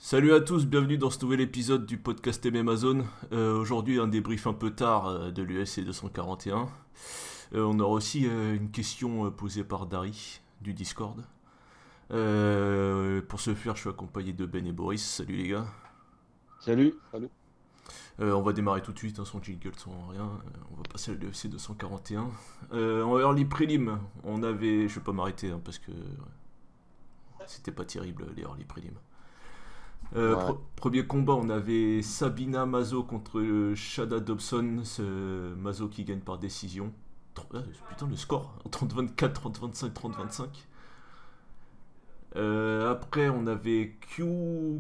Salut à tous, bienvenue dans ce nouvel épisode du podcast MMA Zone. Aujourd'hui, un débrief un peu tard de l'UFC 241. On aura aussi une question posée par Dari du Discord. Pour ce faire, je suis accompagné de Ben et Boris. Salut les gars. Salut. Salut. On va démarrer tout de suite, sans jingle, sans rien. On va passer à l'UFC 241. En early prelim, on avait... Je vais pas m'arrêter parce que c'était pas terrible les early prelim. Ouais. Premier combat, on avait Sabina Mazo contre Shada Dobson. Mazo qui gagne par décision. Putain, le score 30-24, 30-25, 30-25. Après, on avait Kyung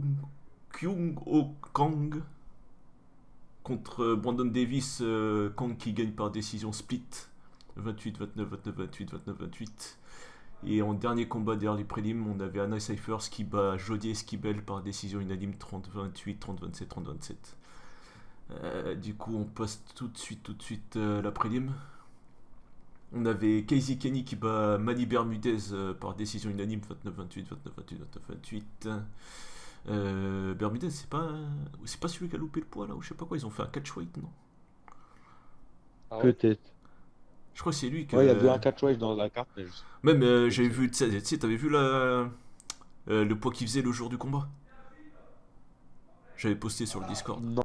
Oh Kang contre Brandon Davis. Kang qui gagne par décision split 28-29, 29-28, 29-28. Et en dernier combat des early prélims, on avait Anna Cyphers qui bat Jodie Esquibel par décision unanime 30-28, 30-27, 30-27. Du coup, on passe tout de suite la prélim. On avait Casey Kenny qui bat Manny Bermudez par décision unanime 29-28, 29-28, 29-28. Bermudez, c'est pas celui qui a loupé le poids là ou je sais pas quoi, ils ont fait un catchweight, non? Ah ouais? Peut-être. Je crois que c'est lui Ouais, il y avait que. un catchweight dans la carte, mais Même je j'avais sais vu, tu sais, t'avais vu le poids qu'il faisait le jour du combat. J'avais posté sur le Discord. Non.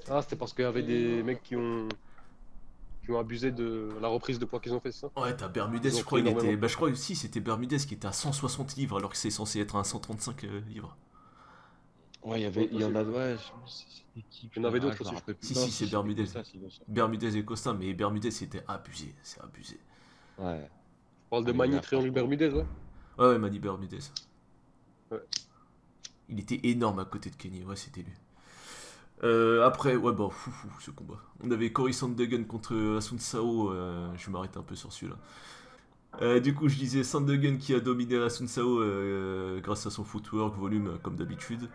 Ah, c'était parce qu'il y avait des mecs qui ont abusé de la reprise de poids qu'ils ont fait, c'est ça? Ouais, t'as Bermudez, Ils ont je crois, pris il était. énormément. Bah, je crois aussi c'était Bermudez qui était à 160 livres alors que c'est censé être à 135 livres. Ouais, Ouais, il y en possible. a, ouais, c'était qui? Il y en avait Ah, d'autres je me aussi, je crois. rappelle plus. Si, Non, c'est si, c'était Bermudez. Costa, sinon ça. Bermudez et Costa, mais Bermudez c'était abusé, c'est abusé. Ouais, Je parle de arrivé Magny à faire Triangle quoi? Bermudez, ouais. Ouais, ouais, m'a dit Bermudez. Ouais. Il était énorme à côté de Kenny, ouais, c'était lui. Après, ouais, bah, fou, ce combat. On avait Cory Sandhagen contre Asun Sao, je vais m'arrêter un peu sur celui-là. Du coup, je disais Sandhagen qui a dominé Asun Sao grâce à son footwork, volume, comme d'habitude.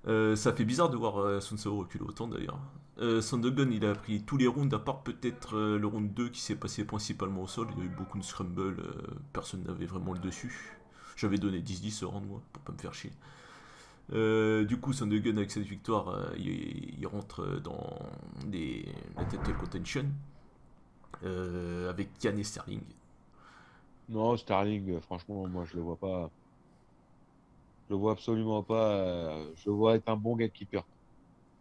Ça fait bizarre de voir Sun Sao reculer autant d'ailleurs. Sandhagen il a pris tous les rounds à part peut-être le round 2 qui s'est passé principalement au sol. Il y a eu beaucoup de scramble, personne n'avait vraiment le dessus. J'avais donné 10-10 ce round moi pour pas me faire chier. Du coup Sandhagen avec cette victoire il rentre dans la title contention avec Yann et Sterling. Non, Sterling, franchement, moi, je le vois pas. Je le vois absolument pas. Je le vois être un bon gatekeeper.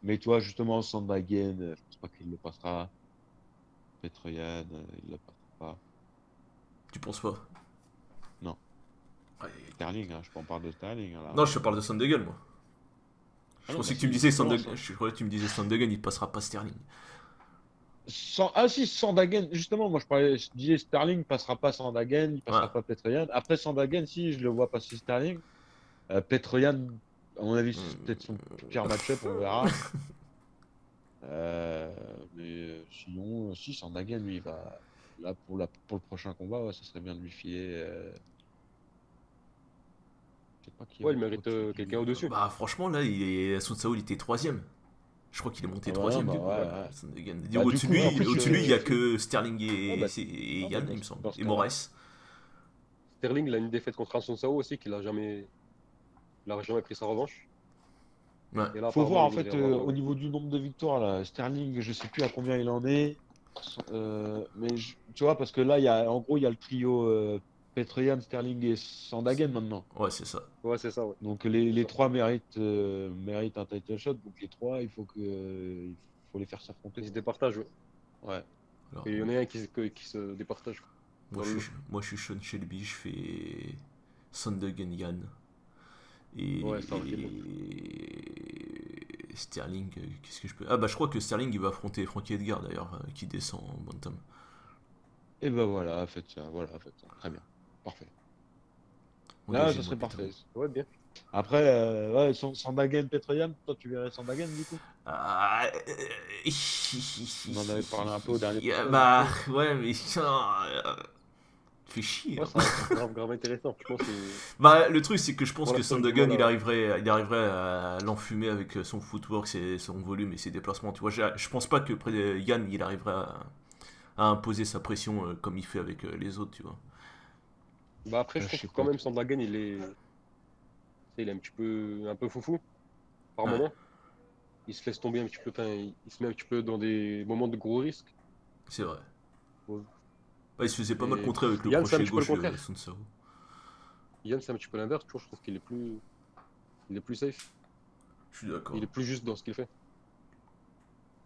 Mais toi, justement, Sandhagen, je pense pas qu'il le passera. Petroyan, il le passera pas. Tu penses pas? Non. Ouais. Sterling, hein, je peux en parler de Sterling, hein, là. Non, je te parle de Sandhagen moi. Je Ah non, pensais bah que tu me si, disais justement, Sandhagen, je croyais que tu me disais Sandhagen il passera pas Sterling. Ah si, Sandhagen, justement, moi je disais Sterling passera pas Sandhagen, il Ouais. passera pas Petroyan. Après Sandhagen, si je le vois passer Sterling. Petroyan, à mon avis, c'est peut-être son pire match-up, on verra. Euh, Sinon, si Sandhagen, lui, il va là pour le prochain combat, ouais, ça serait bien de lui filer. Je sais pas qui est Ouais, il encore mérite au-dessus de lui. quelqu'un au-dessus. Bah franchement là, Sun Sao il était troisième. Je crois qu'il est monté Ah bah non, troisième bah du coup. ouais, Voilà. ouais. Sandhagen. Bah du coup, en plus, Au-dessus de lui, il y a que Sterling ah, bah, et ah, bah, Yann, il me semble. dans ce Et cas-là. Moraes. Sterling, il a une défaite contre Anson Sao aussi, il a jamais pris sa revanche. Ouais. Et là, Faut apparemment, voir il en fait voudrait avoir. au niveau du nombre de victoires là. Sterling, je sais plus à combien il en est. Tu vois, parce que là, en gros, il y a le trio Petroyan, Sterling et Sandhagen maintenant. Ouais, c'est ça. Ouais, c'est ça, ouais. Donc C'est les ça. trois méritent un title shot. Donc les trois, il faut les faire s'affronter, Ils se quoi. départagent, ouais. Ouais. Alors, Et il y en a un qui se départage, quoi, moi, dans le lot. moi je suis Sean Shelby, je fais Sandhagen Yann. Ouais, ça aussi, bon. Et Sterling, qu'est-ce que je peux. Ah bah je crois que Sterling il va affronter Frankie Edgar d'ailleurs, qui descend en bantam. Et ben voilà, faites ça. Voilà, faites ça. Très bien. Parfait. Là, ça Engagez-moi serait putain. parfait. Ouais, bien. Après, ouais, Sandhagen, Petroyan, toi, tu verrais Sandhagen du coup? Ah, On en avait parlé un peu au dernier podcast, vite bah fait. ouais mais ça fait chier Ouais, hein. ça reste grave, grave intéressant. Franchement, c'est. Bah le truc c'est que je pense Pour que l'instant, j'ai du mal Sandogan à. il arriverait à l'enfumer avec son footwork, son volume et ses déplacements. Tu vois, je pense pas que près de Yann il arriverait à imposer sa pression comme il fait avec les autres, tu vois. Bah après, je Je trouve sais que quand pas même, trop. Sandhagen, il est un peu foufou par Ouais. moment. Il se laisse tomber un petit peu, enfin, il se met un petit peu dans des moments de gros risques. C'est vrai. Ouais. Bah, il se faisait pas mal Et contrer avec le Yann, c'est un crochet petit peu le gauche contraire. Sun Sao. Yann, c'est un petit peu l'inverse. Tu vois, je trouve qu'il est plus safe. Je suis d'accord. Il est plus juste dans ce qu'il fait.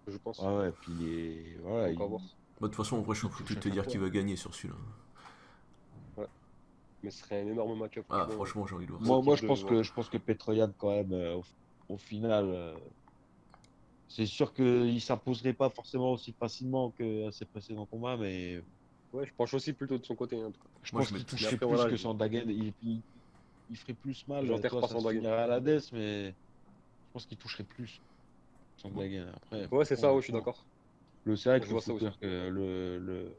Je pense. Ah ouais, puis il est. Voilà, Donc, à voir. Bah, de toute façon, en vrai, je suis il foutu touche de à te chaque dire fois. qui va gagner sur celui-là. Mais ce serait un énorme match-up. Ah, franchement, j'ai envie de voir ça. Moi, Type je pense que Petroyan, quand même, au final, c'est sûr qu'il s'imposerait pas forcément aussi facilement que ses précédents combats, mais Ouais, je penche aussi plutôt de son côté, en tout cas. je Moi, pense je qu'il mets. toucherait après, plus voilà, que Sandhagen. Il ferait plus mal. j'enterre Toi, pas ça se Sandhagen. finirait à la death, mais je pense qu'il toucherait plus Sandhagen. Après, Ouais, c'est ça, franchement, ouais, je suis d'accord. C'est vrai Je que vois ça aussi. le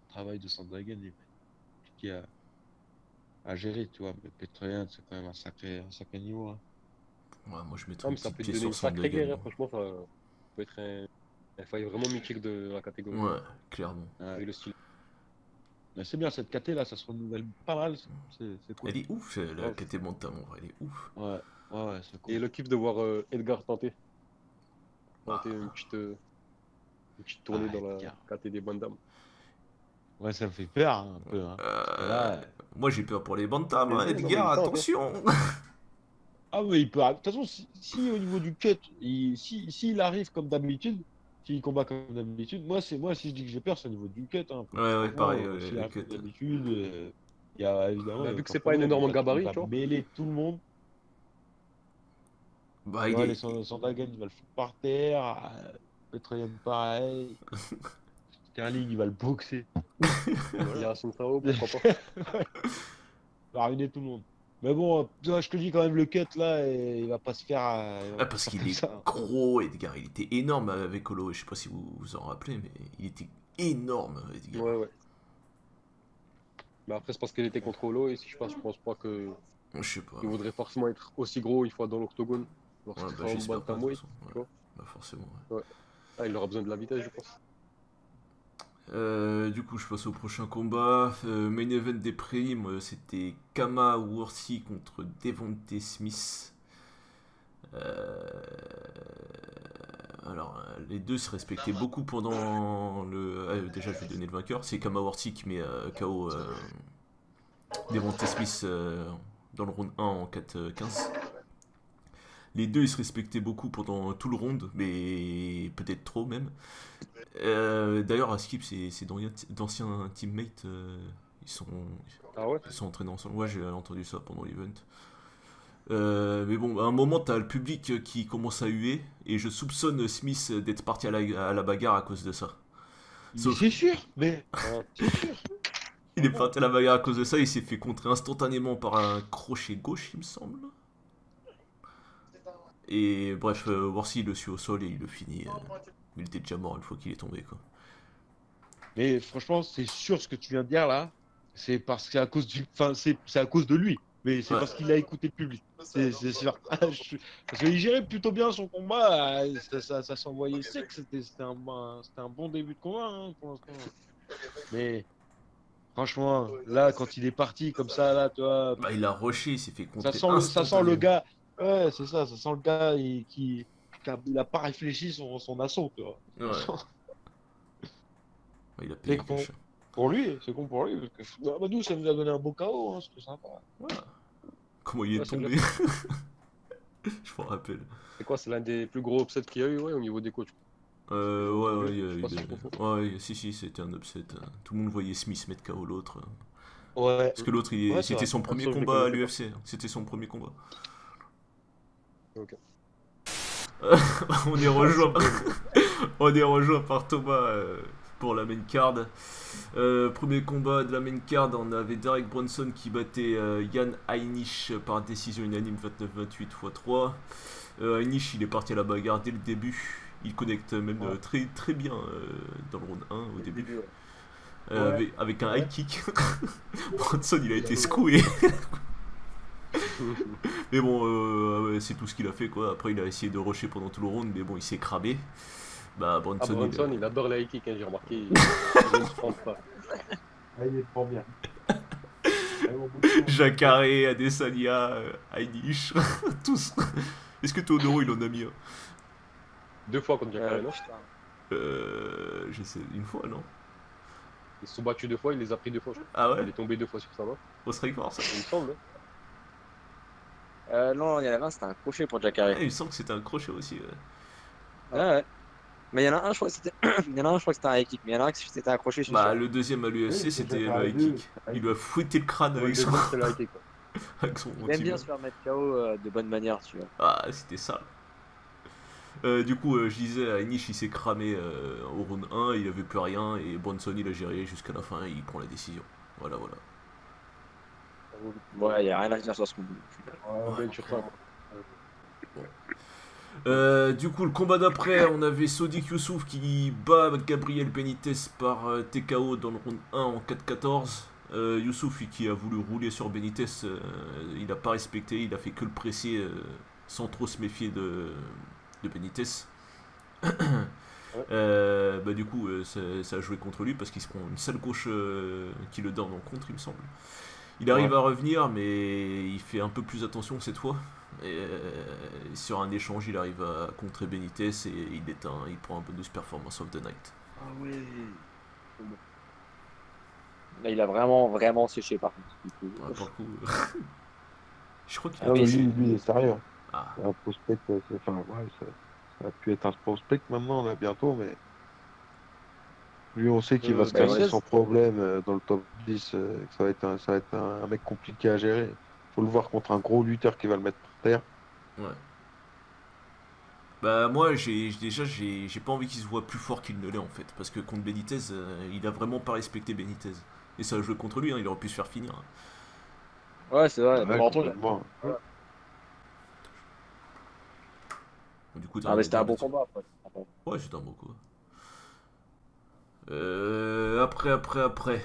travail de Sandhagen est compliqué à gérer, tu vois. Mais Petroyan, c'est quand même un sacré niveau, hein. Ouais, moi, je mettrais Ah, une mais ça petite peut te pièce donner sur une sacrée Sandhagen. guerre, hein. Franchement, ça peut être un fight vraiment mythique de la catégorie, Ouais, clairement. Ouais. vu le style. Mais c'est bien, cette KT là, ça se renouvelle pas mal. C'est cool. Elle est ouf, la Grave. KT Bantam, en vrai, elle est ouf. Ouais, c'est cool. Et le kiff de voir Edgar tenter Ah. une petite tournée Ah, dans la Edgar. KT des Bantam. Ouais, ça me fait peur hein, un peu. Hein. Parce que là, Moi, j'ai peur pour les Bantam, Mais hein, ouais, non, mais Edgar, il tente, hein. attention. ah, mais il peut. De toute façon, si au niveau du cut, s'il arrive comme d'habitude, s'il combat comme d'habitude, moi, si je dis que j'ai peur, c'est au niveau du cut. Hein, parce que Ouais, pareil, franchement, s'il le arrive cut. comme d'habitude, il y a évidemment Bah, il y a vu que aucun c'est pas un problème. énorme Il gabarit, va tu vois. mêler tout le monde. Bah, Tu il vois, est. Sandhagen, il va le foutre par terre. Petroyan, pareil. Sterling, il va le boxer. Il y a Sun Sao, pourquoi pas. Il va ruiner tout le monde. Mais bon, tu vois, je te dis quand même, le cut là, et il va pas se faire, il va Ah, pas parce se faire qu'il comme est ça. gros, Edgar. Il était énorme avec Olo. Je sais pas si vous vous en rappelez, mais il était énorme, Edgar. Ouais, ouais. Mais après, c'est parce qu'il était contre Olo, et si je pense pas que Je sais pas. il voudrait forcément être aussi gros une fois dans l'octogone. Ouais, Lorsqu'il bah, sera en j'espère pas, de toute bantamweight, façon. tu Ouais. vois. Bah, forcément, ouais. Ouais. Ah, il aura besoin de la vitesse, je pense. Du coup, je passe au prochain combat. Main event des prélims, c'était Kama Worthy contre Devonte Smith. Alors, les deux se respectaient beaucoup pendant le. Déjà, je vais donner le vainqueur. C'est Kama Worthy qui met KO Devonte Smith dans le round 1 en 4-15. Les deux, ils se respectaient beaucoup pendant tout le round, mais peut-être trop même. D'ailleurs, à Skip, c'est d'anciens teammates. Ah ouais? Ils sont entraînés ensemble. Ouais, j'ai entendu ça pendant l'event. Mais bon, à un moment, t'as le public qui commence à huer, et je soupçonne Smith d'être parti à la bagarre à cause de ça. Sauf C'est sûr, mais Ah, c'est sûr. il est parti à la bagarre à cause de ça, il s'est fait contrer instantanément par un crochet gauche, il me semble. Et bref, Worthy le suit au sol et il le finit. Il était déjà mort une fois qu'il est tombé, quoi. Mais franchement, c'est sûr ce que tu viens de dire là. C'est parce que c'est à cause enfin, c'est à cause de lui. Mais c'est Ouais. parce qu'il a écouté le public. C'est sûr. Parce qu'il gérait plutôt bien son combat. Ça s'envoyait sec. C'était un bon début de combat hein, pour l'instant. Mais franchement, là, quand il est parti comme ça, là, tu vois, Bah, il a rushé, il s'est fait contrer ça sent le instantanément. gars. Ouais, c'est ça. Ça sent le gars il a pas réfléchi son assaut, tu vois. Ouais. Ouais, il a C'est payé con. cash. Pour lui, c'est con pour lui. Parce que, bah, nous, ça nous a donné un beau KO, hein, c'était sympa. Voilà. Comment il est ouais, c'est tombé. Je m'en rappelle. c'est quoi? C'est l'un des plus gros upsets qu'il y a eu, ouais, au niveau des coachs. Ouais, Je sais pas si je confonds. ouais, si, c'était un upset. Tout le monde voyait Smith mettre KO l'autre. Ouais. Parce que l'autre, Ouais, c'est c'était vrai. son premier Ça, je les combat à connaissais l'UFC. C'était son premier combat. Ok. On est rejoint, on est rejoint par Thomas pour la main card. Premier combat de la main card, on avait Derek Brunson qui battait Jan Heinisch par décision unanime 29-28 x 3. Heinisch, il est parti à la bagarre dès le début. Il connecte même Ouais. très, très bien dans le round 1 au début. Ouais. Avec un Ouais. high kick. Brunson, il a été secoué. Mais bon, ouais, c'est tout ce qu'il a fait, quoi. Après, il a essayé de rusher pendant tout le round, mais bon, il s'est cramé. Bah, Ah, Brunson, Brunson, il adore les high kicks, hein, j'ai remarqué. Il ne se trompe pas. Ah, il est trop bien. Jacare, Adesanya, Heinisch, tous. Est-ce que Teodoro il en a mis un? 2 fois contre Jacare, non? Putain. Je sais, une fois, non? Ils se sont battus 2 fois, il les a pris 2 fois, je crois. Ah ouais? Il est tombé 2 fois sur sa main, Au strike force? il me semble. Non, il y en avait un, c'était un crochet pour Jacare. Ouais, il me semble que c'était un crochet aussi. Ouais. Ouais, ouais. Mais il y en a un, je crois que c'était. Il y en a un, je crois que c'était un high kick, mais il y en a un qui c'était un crochet, je suis Bah, sûr. le deuxième à l'UFC, Oui, c'était Jacare le high deux. kick. Il lui a fouetté le crâne Ouais, le avec son, deuxième, c'était le high kick, quoi. avec son Il aime bien tibia. se faire mettre KO de bonne manière, tu vois. Ah, c'était ça. Du coup, je disais, Heinisch il s'est cramé au round 1, il avait plus rien, et Bronson il a géré jusqu'à la fin, et il prend la décision. Voilà, voilà. Ouais, il n'y a rien à dire sur ce combat. Ouais, ben, sur ça, quoi. Du coup, le combat d'après, on avait Sodiq Youssouf qui bat Gabriel Benitez par TKO dans le round 1 en 4-14. Youssouf, lui, qui a voulu rouler sur Benitez, il n'a pas respecté, il a fait que le presser sans trop se méfier de Benitez. Du coup, ça a joué contre lui parce qu'il se prend une sale gauche qui le donne en contre, il me semble. Il arrive à revenir, mais il fait un peu plus attention cette fois. Et sur un échange, il arrive à contrer Benitez et il prend un bonus performance of the night. Ah oui. Là, il a vraiment séché par contre. Du coup. Ouais, pour le coup, je crois qu'il Ah a oui, touché. Lui, il est sérieux. Ah, C'est un prospect, enfin, ouais, ça a pu être un prospect maintenant, là, bientôt, mais lui, on sait qu'il va se casser Benitez sans problème dans le top 10, que ça va être un mec compliqué à gérer. Faut le voir contre un gros lutteur qui va le mettre par terre. ouais. Bah moi j'ai pas envie qu'il se voit plus fort qu'il ne l'est en fait parce que contre Benitez il a vraiment pas respecté Benitez et ça a joué contre lui, hein, il aurait pu se faire finir. Ouais, c'est vrai. Ouais, Par contre, complètement. Du coup, ah, mais c'était un bon combat. Après. Ouais, c'était un bon coup. Après.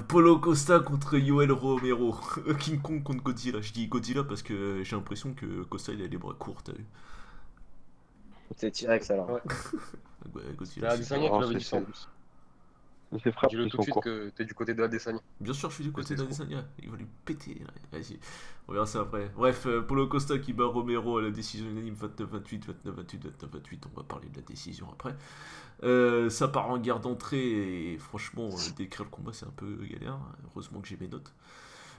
Paulo Costa contre Yoel Romero. King Kong contre Godzilla. Je dis Godzilla parce que j'ai l'impression que Costa il a les bras courts, t'as vu. C'est T-Rex alors. Ouais. Ouais, C'est Godzilla. Adesanya qui Non, l'avait c'est- dit ça en plus. Ses frappes Dis-le qui tout sont de suite courtes. que t'es du côté de Adesanya. Bien sûr, je suis du côté C'est d'Adesanya. Il va lui péter. Là. Vas-y, on verra ça après. Bref, Paulo Costa qui bat Romero à la décision unanime 29-28, 29-28, 29-28. On va parler de la décision après. Ça part en guerre d'entrée et franchement, décrire le combat c'est un peu galère. Heureusement que j'ai mes notes.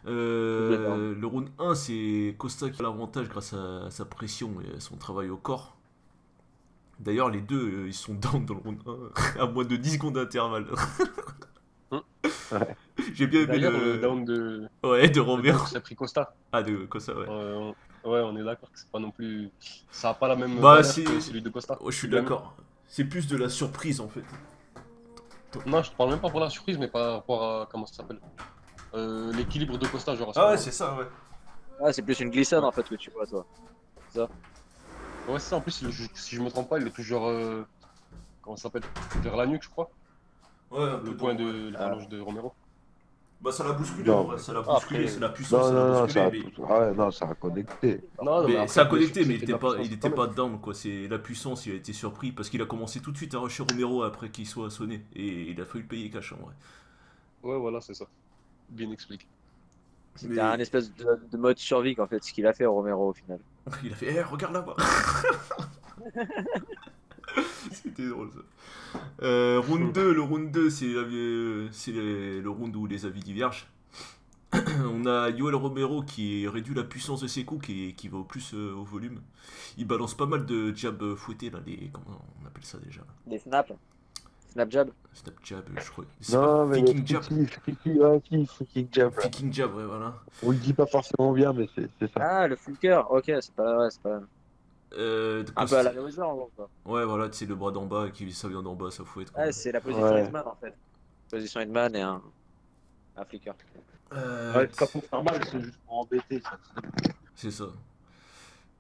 Le round 1, c'est Costa qui a l'avantage grâce à sa pression et à son travail au corps. D'ailleurs, les deux, ils sont down dans le round 1 à moins de 10 secondes d'intervalle. Ouais. J'ai bien aimé D'ailleurs, le down de. Ouais, de Le Romero. down que s'est pris Costa. Ah, de Costa, ouais. Ouais, on est d'accord que c'est pas non plus. Ça a pas la même Bah, valeur si. que celui de Costa. Oh, je suis Il gagne. d'accord. C'est plus de la surprise en fait. Non, je te parle même pas pour la surprise, mais par rapport à. Comment ça s'appelle l'équilibre de Costa, genre. à ce Ah ouais, moment-là. c'est ça, ouais. Ah, c'est plus une glissade en fait que tu vois, toi. Ouais, c'est ça. En plus, si je me trompe pas, il est toujours. Comment ça s'appelle vers la nuque, je crois. Ouais, un Le peu point de- de la rallonge de Romero. Bah, ça l'a bousculé Non. en vrai, ça l'a Ah, bousculé, après- c'est la puissance, Non, ça l'a non, non, bousculé. ça a connecté. Non, Mais après, ça a bien sûr connecté, que mais c'était de la puissance il quand était même. pas down quoi. C'est la puissance, il a été surpris parce qu'il a commencé tout de suite à rusher Romero après qu'il soit sonné et il a fallu le payer cash en vrai. Ouais, voilà, c'est ça. Bien expliqué. C'était Mais- un espèce de mode survie en fait, ce qu'il a fait Romero au final. Il a fait, regarde là-bas. C'était drôle ça. Round 2, le round 2, c'est le round où les avis divergent. On a Yoel Romero qui réduit la puissance de ses coups, qui va au plus au volume. Il balance pas mal de jabs fouettés, là, comment on appelle ça déjà là. Des snaps. Snap jab. Snap jab, je crois. C'est Non, pas mais Viking jab. freaking jab. là. Viking jab, ouais, voilà. On le dit pas forcément bien, mais c'est ça. Ah, le flicker. Ok, c'est pas Euh, un peu à la Mayweather en gros, quoi. Ouais, voilà, c'est le bras d'en bas, ça vient d'en bas, ça fouette. quoi. Ouais, c'est la position Ouais. Hitman en fait. Position Hitman et un flicker. Ouais, c'est pas pour faire mal, c'est juste pour embêter. Ça. C'est ça.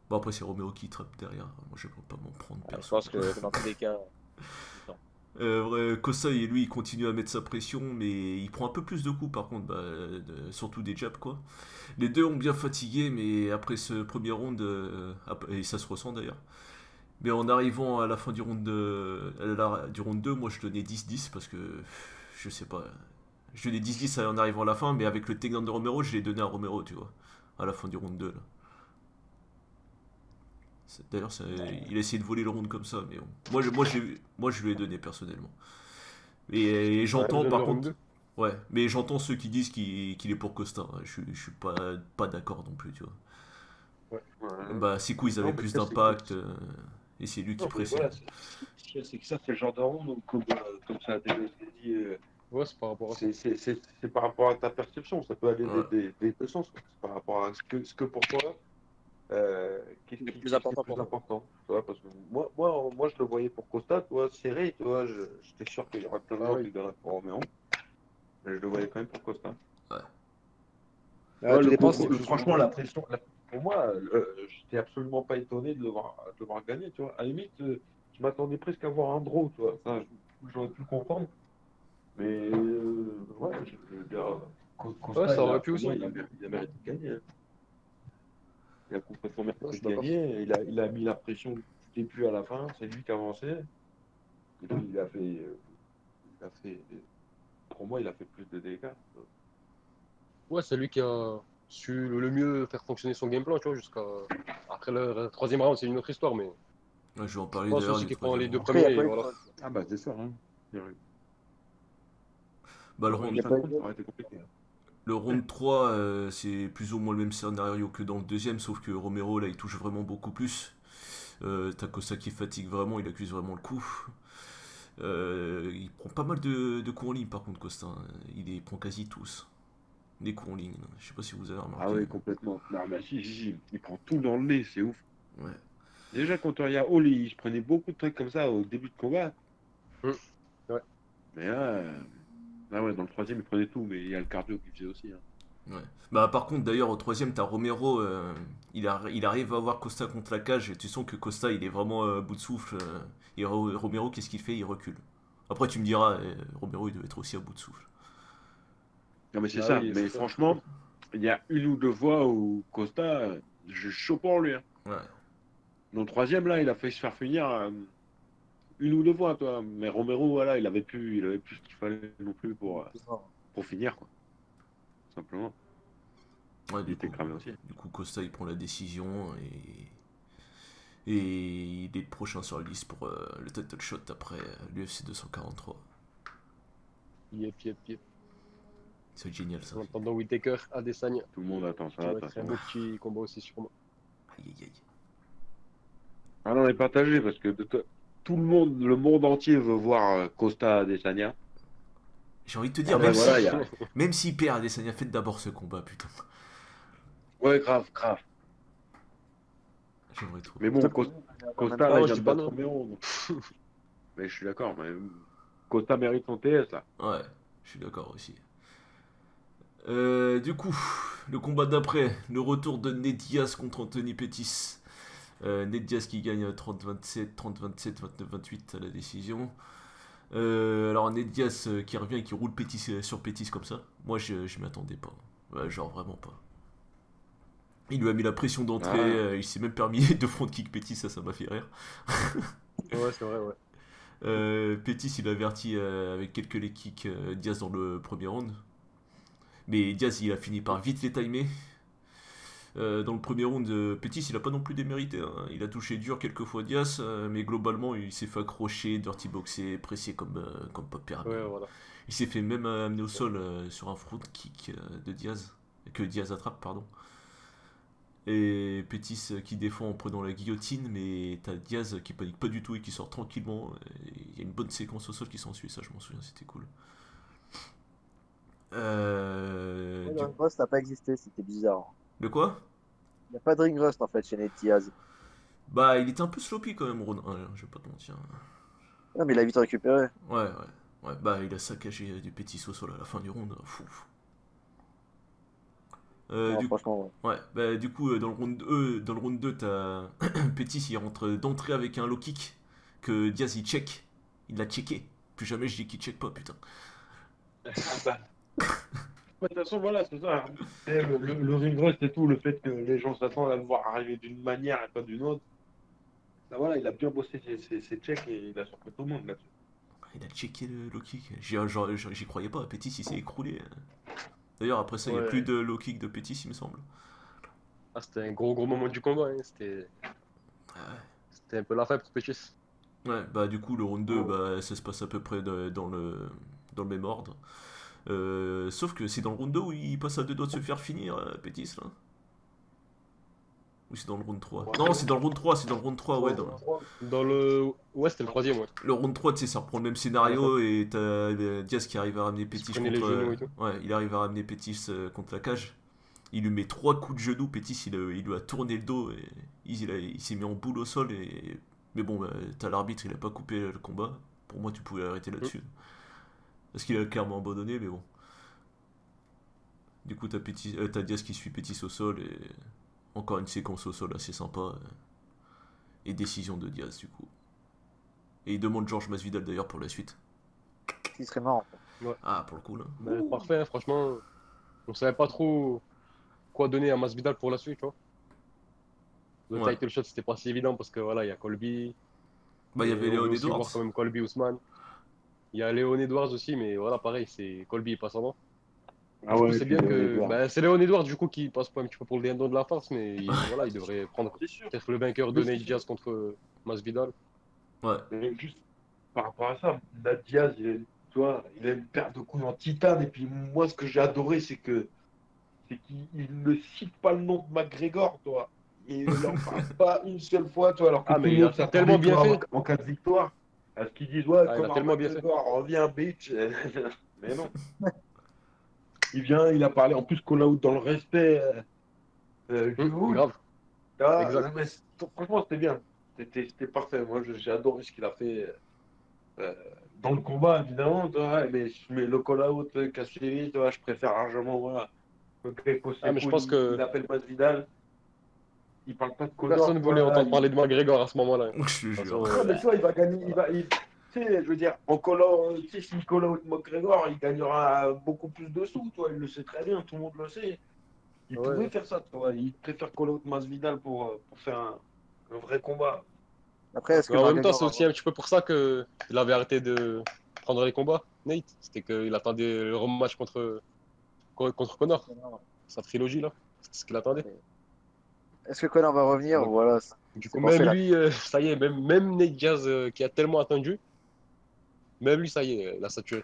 Bon, après, c'est Romero qui trappe derrière. Moi, je peux pas m'en prendre, Je perso. pense que dans tous les cas. Costa, lui, il continue à mettre sa pression, mais il prend un peu plus de coups, par contre, surtout des jabs, quoi. Les deux ont bien fatigué, mais après ce premier round, et ça se ressent d'ailleurs. Mais en arrivant à la fin du round 2, moi, je donnais 10-10, parce que, je sais pas, Je lui ai 10-10 en arrivant à la fin, mais avec le takedown de Romero, je l'ai donné à Romero, tu vois, à la fin du round 2 là. D'ailleurs, il a essayé de voler le round comme ça, mais bon. Moi, je lui ai donné personnellement. Et Ouais, j'entends donne par le round contre, 2. ouais, mais j'entends ceux qui disent qu'il est pour Costa. Je suis pas d'accord non plus, tu vois. Ouais. Ouais. Bah, Sikou, ils Non, avaient mais plus ça, c'est que. d'impact, et c'est lui qui Non, mais pressait. voilà, c'est que ça, c'est le genre de ronde, donc, comme ça a déjà été dit, Ouais, c'est par rapport à ça. c'est par rapport à ta perception. Ça peut aller Ouais. des deux sens, quoi. C'est par rapport à ce que pour toi, qu'est-ce Le qui, plus qu'est-ce qui est important plus pour toi. important? Tu vois, parce que moi, je le voyais pour Costa, tu vois, serré, tu vois, j'étais sûr qu'il y aurait plein de gens Pareil. qui le donneraient pour Roméo, mais je le voyais quand même pour Costa. Tu Ouais, vois, tout dépend si franchement, la pression, pour moi, j'étais absolument pas étonné de le voir gagner, tu vois. À la limite, je m'attendais presque à voir un draw, tu vois. Ça, j'aurais pu comprendre. Mais, ouais, je veux dire, Ouais, Costa, ça aurait pu pour aussi. moi, il a mérité de gagner, hein. Il a complètement Ouais, je mérité suis de d'accord. gagner. Il a mis la pression du début à la fin. C'est lui qui a avancé. Et puis, il a fait, pour moi, il a fait plus de dégâts. Ouais, c'est lui qui a su le mieux faire fonctionner son game plan, tu vois, jusqu'à. Après le troisième round, c'est une autre histoire, mais Ouais, je vais en je parler pense d'ailleurs aussi du qu'il prend troisième les deux round. après, il n'y premiers a pas et eu de voilà. faute. Ah, bah, c'est ça, hein. Bah, Ça aurait Il eu n'y a 5 pas eu rounds, de ça aurait été compliqué, hein. le round 3, c'est plus ou moins le même scénario que dans le deuxième, sauf que Romero, là, il touche vraiment beaucoup plus. T'as Costa qui fatigue vraiment, il accuse vraiment le coup. Il prend pas mal de coups en ligne, par contre, Costa, hein. Il les prend quasi tous. Des coups en ligne, là. Je sais pas si vous avez Ah remarqué. oui, complètement. Non, mais si. Il prend tout dans le nez, c'est ouf. Ouais. Déjà, quand il y a Hall, il se prenait beaucoup de trucs comme ça au début de combat. Ouais. Mais là, ah ouais, dans le troisième, il prenait tout. Mais il y a le cardio qui faisait aussi, hein. Ouais. Bah, par contre, d'ailleurs, au troisième, t'as Romero, il arrive à avoir Costa contre la cage, et tu sens que Costa, il est vraiment à bout de souffle. Et Romero, qu'est-ce qu'il fait? Il recule. Après, tu me diras, Romero, il devait être aussi à bout de souffle. Non, mais c'est Bah ça. oui, c'est Mais ça. franchement, il y a une ou deux fois où Costa, je suis chaud pour lui, hein. Ouais. Dans le troisième, là, il a failli se faire finir une ou deux fois, toi. Mais Romero, voilà, il avait plus ce qu'il fallait non plus pour finir, quoi. Tout simplement. Ouais, Il était cramé aussi. du coup, Costa, il prend la décision, et il est prochain sur la liste pour le title shot après l'UFC 243. Yep. C'est génial, ça. En attendant Whittaker, Adesanya, Tout le monde attend qui ça, va de toute être un façon. beau petit combat aussi sûrement. Aïe, aïe, aïe. Ah non, on est partagé parce que tout le monde entier veut voir Costa Adesanya. J'ai envie de te dire, Après, voilà, même s'il perd Adesanya, faites d'abord ce combat, putain. Ouais, grave. J'aimerais trop. Mais bon, En même Costa, Ah, là, temps. moi il je vient dis de pas battre non. Romero, donc. Mais je suis d'accord. Mais Costa mérite son TS, là. Ouais, je suis d'accord aussi. Du coup, le combat d'après, le retour de Ned Diaz contre Anthony Pettis. Ned Diaz qui gagne 30-27, 30-27, 29-28 à la décision. Alors Ned Diaz qui revient et qui roule Pettis sur Pettis comme ça. Moi je m'y attendais pas. Ouais, genre vraiment pas. Il lui a mis la pression d'entrée, Ah, il s'est même permis de front kick Pettis, ça m'a fait rire. Ouais, c'est vrai, ouais. Pettis il a averti avec quelques leg kicks Diaz dans le premier round. Mais Diaz il a fini par vite les timer. Dans le premier round, Pettis il a pas non plus démérité, hein. Il a touché dur quelques fois Diaz, mais globalement il s'est fait accrocher, dirty boxer, pressé comme pas permis. Ouais, voilà. Il s'est fait même amener au sol sur un front kick de Diaz, que Diaz attrape, pardon. Et Pettis qui défend en prenant la guillotine, mais t'as Diaz qui panique pas du tout et qui sort tranquillement. Il y a une bonne séquence au sol qui s'ensuit, ça je m'en souviens, c'était cool. Ouais, Du... le ring rust n'a pas existé, c'était bizarre. De quoi? Il n'y a pas de ring rust en fait chez Nate Diaz. Bah il était un peu sloppy quand même, Ron. Je vais pas te mentir. Non, mais il a vite récupéré. Ouais. Ouais, bah il a saccagé du Pettis au sol à la fin du round. Fou. Non, Du coup, franchement, ouais, bah du coup dans le round 2 t'as Pettis il rentre d'entrée avec un low kick que Diaz il check. Il l'a checké. Plus jamais je dis qu'il check pas, putain. de toute façon, voilà, c'est ça, hein. Et le ring rust et tout, le fait que les gens s'attendent à le voir arriver d'une manière et pas d'une autre. Là, voilà, il a bien bossé ses checks et il a surpris tout le monde là-dessus. Il a checké le low kick. J'y croyais pas. Pettis, il s'est écroulé. D'ailleurs, après ça, il n'y a plus Ouais. de low kick de Pettis, il me semble. Ah, c'était un gros moment du combat, hein. Ah C'était un peu la fin pour Péchis. ouais. Ouais, bah du coup, le round 2, Ouais. bah, ça se passe à peu près dans le même ordre. Sauf que c'est dans le round 2 où il passe à deux doigts de se faire finir, Pettis, là. Ou c'est dans le round 3? Non, c'est dans le round 3, c'est dans le round 3, ouais. Ouais, c'était le troisième, ouais. Le round 3, tu sais, ça reprend le même À la fin. scénario et t'as Diaz qui arrive à ramener Il se Pettis prenait les contre. genoux et tout. Ouais, il arrive à ramener Pettis contre la cage. Il lui met trois coups de genou, Pettis il lui a tourné le dos et il s'est mis en boule au sol. Mais bon, bah, t'as l'arbitre, il a pas coupé le combat. Pour moi, tu pouvais arrêter Mm. là-dessus. Parce qu'il a clairement abandonné, mais bon. Du coup, t'as Diaz qui suit Pettis au sol et encore une séquence au sol assez sympa. Et décision de Diaz, du coup. Et il demande Georges Masvidal d'ailleurs pour la suite. Ce qui serait marrant. Ouais. Ah, pour le coup, là. Mais parfait, hein, franchement. On savait pas trop quoi donner à Masvidal pour la suite, tu vois. Le Ouais. title shot, c'était pas si évident parce que voilà, il y a Colby. Bah, il y avait Et on veut Léon aussi voir quand Edwards. même Colby Ousmane. Il y a Léon Edwards aussi, mais voilà, pareil, c'est Colby est pas son nom. Ah Du coup, ouais, c'est puis bien Léon que. Edwards. Bah, c'est Léon Edwards, du coup, qui passe pas un petit peu pour le dindon de la farce, mais voilà, il devrait prendre C'est sûr. peut-être le vainqueur de Mais c'est Nate sûr. Diaz contre Masvidal. Ouais. Et juste par rapport à ça, Nate Diaz, tu vois, il a une paire de couilles en titane. Et puis moi, ce que j'ai adoré, c'est qu'il ne cite pas le nom de McGregor, toi. Et il n'en parle pas une seule fois, toi, alors que Ah, tout le mais il a monde tellement s'attendait, bien toi, fait. en cas de victoire, à ce qu'ils disent, ouais, Ah, il a Conor tellement bien fait. McGregor, reviens, bitch. Mais non. Il vient, il a parlé en plus call out dans le respect du hood. Grave, Ah, exact. mais franchement, c'était bien. C'était parfait. Moi, j'ai adoré ce qu'il a fait euh, dans le combat, évidemment. Tu vois, mais le call out qu'a suivi, tu vois, je préfère largement, voilà. Le Greco, Ah, c'est mais je cool, pense que il appelle Masvidal. Il parle pas de Connor, personne ne voulait quoi. entendre parler de McGregor à ce moment-là. De Je te toute jure. façon, Non, mais tu vois, il va gagner. voilà. Tu sais, je veux dire, en collant, tu sais, s'il call out McGregor, il gagnera beaucoup plus de sous, toi. Il le sait très bien, tout le monde le sait. Il pouvait Ouais. faire ça, toi. Il préfère call out Masvidal pour faire un vrai combat. Après, est-ce que Mais en même temps, McGregor c'est va aussi un petit peu pour ça que il avait arrêté de prendre les combats, Nate. C'était qu'il attendait le rematch contre Connor. revenir? Sa trilogie, là. C'est ce qu'il attendait. Est-ce que Conor va revenir? Donc, Voilà, du c'est coup, pensé même là. lui, ça y est, même Nate Diaz, qui a tellement attendu, même lui, ça y est, il a saturé.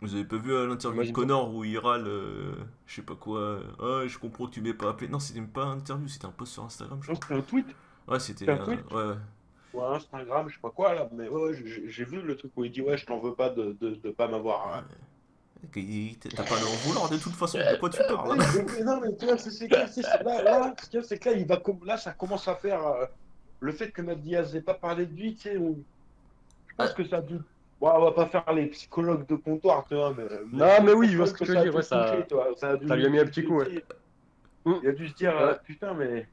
Vous avez pas vu l'interview de Imagine-toi. Connor où il râle, je sais pas quoi. Ah, je comprends que tu m'aies pas appelé. Non, c'était même pas une interview, c'était un post sur Instagram, je Non, crois. c'était un tweet. Ouais, C'était c'était un tweet. ouais, ouais. Ou un Instagram, je sais pas quoi, là. Mais ouais, ouais, j'ai vu le truc où il dit, ouais, je t'en veux pas de pas m'avoir. T'as pas à en vouloir de toute façon. De quoi tu parles? Mais non, mais tu vois, c'est clair, là, ce qu'il y a, c'est que là, là, ça commence à faire. Le fait que Nate Diaz n'ait pas parlé de lui, tu sais, je pense Ah, que ça a dû. Bon, on va pas faire les psychologues de comptoir, tu vois, Non, mais je oui, pense je quand vois ce même que que tu veux ça a dire. dû Ouais, le toucher, tu vois. Ça a ça lui a mis un dû. petit coup, ouais. Tu sais, Mm. il a dû se dire, Ouais. putain, mais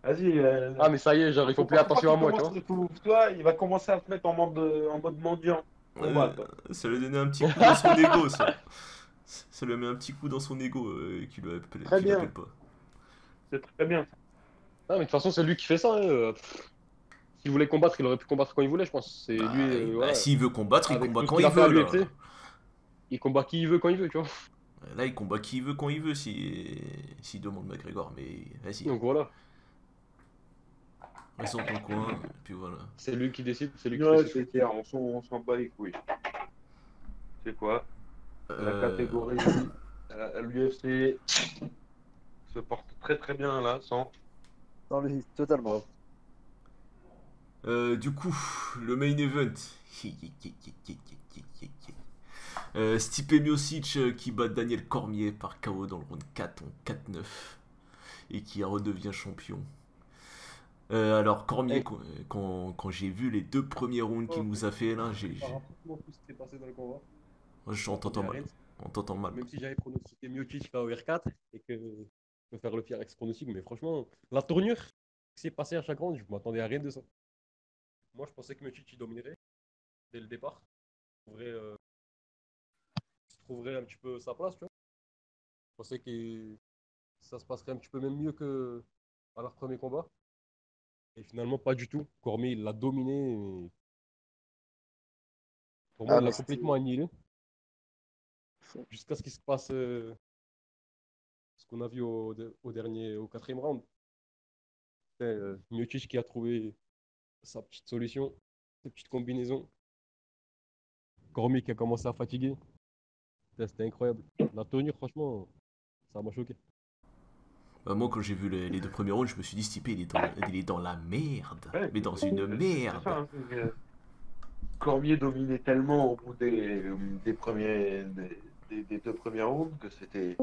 vas-y, Ah, mais ça y est, genre, ils font plus faut pas attention à qu'il moi, tu commence, vois. toi, il va commencer à se mettre en mode mendiant. Combat, euh, toi. ça lui a donné un petit coup dans son ego, ça. Ça lui a mis un petit coup dans son ego Très qu'il appelle bien, pas. c'est très bien. Ah, mais de toute façon, c'est lui qui fait ça, hein. S'il voulait combattre, il aurait pu combattre quand il voulait, je pense. C'est lui, Bah, voilà. s'il veut combattre, il Avec combat tout ce quand qu'il il a fait à veut, là. l'UFC, il combat qui il veut quand il veut, tu vois. Là, il combat qui il veut quand il veut s'il demande McGregor, mais vas-y, Donc voilà, reste dans ton coin, et puis voilà. c'est lui qui décide, c'est lui qui fait Ouais, ses c'est trucs. clair, on s'en bat les couilles. C'est quoi? La Euh, catégorie l'UFC se porte très très bien là, sans. Dans le totalement. du coup, le main event. Stipe Miocic qui bat Daniel Cormier par KO dans le round 4 en 4-9 et qui redevient champion. Alors Cormier, Et quand j'ai vu les deux premiers rounds qu'il nous a fait là, par rapport à tout ce qui s'est passé dans le combat, je je t'entends m'attendais à mal. rien. On t'entend mal. Même si j'avais pronostiqué Miocic KO R4 et que je peux faire le pire avec ce pronostic, mais franchement, la tournure qui s'est passée à chaque round, je m'attendais à rien de ça. Moi, je pensais que Miocic il dominerait dès le départ. Il trouverait un petit peu sa place, tu vois. Je pensais que ça se passerait un petit peu même mieux que à leur premier combat. Et finalement, pas du tout. Cormier, il l'a dominé. Pour moi, Ah, il mais l'a c'était. complètement annihilé. Jusqu'à ce qu'il se passe ce qu'on a vu au quatrième round. Miocic qui a trouvé sa petite solution, sa petite combinaison. Cormier qui a commencé à fatiguer. C'était incroyable. La tenue, franchement, ça m'a choqué. Bah, moi, quand j'ai vu les deux premiers rounds, je me suis dit, ce type, il est dans la merde. Ouais, Mais dans une c'est ça, merde. hein, Cormier dominait tellement au bout des premiers, des deux premiers rounds que c'était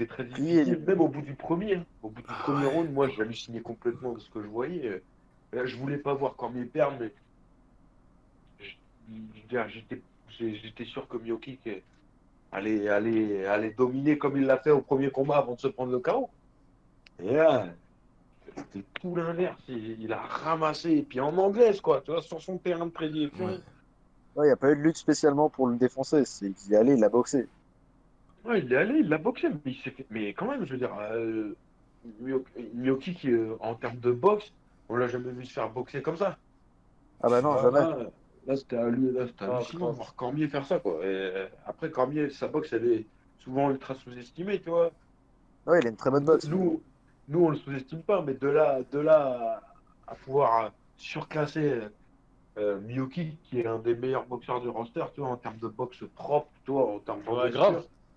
très Lui, il difficile, même au bout du premier. Hein. Au bout du Ah premier ouais. round, moi, j'hallucinais complètement de ce que je voyais. Là, je voulais pas voir Cormier perdre, mais je- je veux dire, j'étais sûr que Miocic allait dominer comme il l'a fait au premier combat avant de se prendre le KO. Et là, c'était tout l'inverse. Il a ramassé, et puis en anglaise, quoi, tu vois, sur son terrain de Ouais. prédilection. ouais, il n'y a pas eu de lutte spécialement pour le défoncer. Il est allé, il a boxé. Ouais, il est allé, il l'a boxé, mais il s'est fait. Mais quand même, je veux dire, Miocic, en termes de boxe, on l'a jamais vu se faire boxer comme ça. Ah bah non, Là, jamais. là, là, c'était Grave, hallucinant de grave. voir Cormier faire ça, quoi. Et après, Cormier, sa boxe, elle est souvent ultra sous-estimée, tu vois. Ouais, il a une très bonne Nous, boxe. nous, nous, on le sous-estime pas, mais de là à pouvoir surclasser Miocic, qui est un des meilleurs boxeurs du roster, tu vois, en termes de boxe propre, tu vois, en termes Ouais, d'anglaise grave.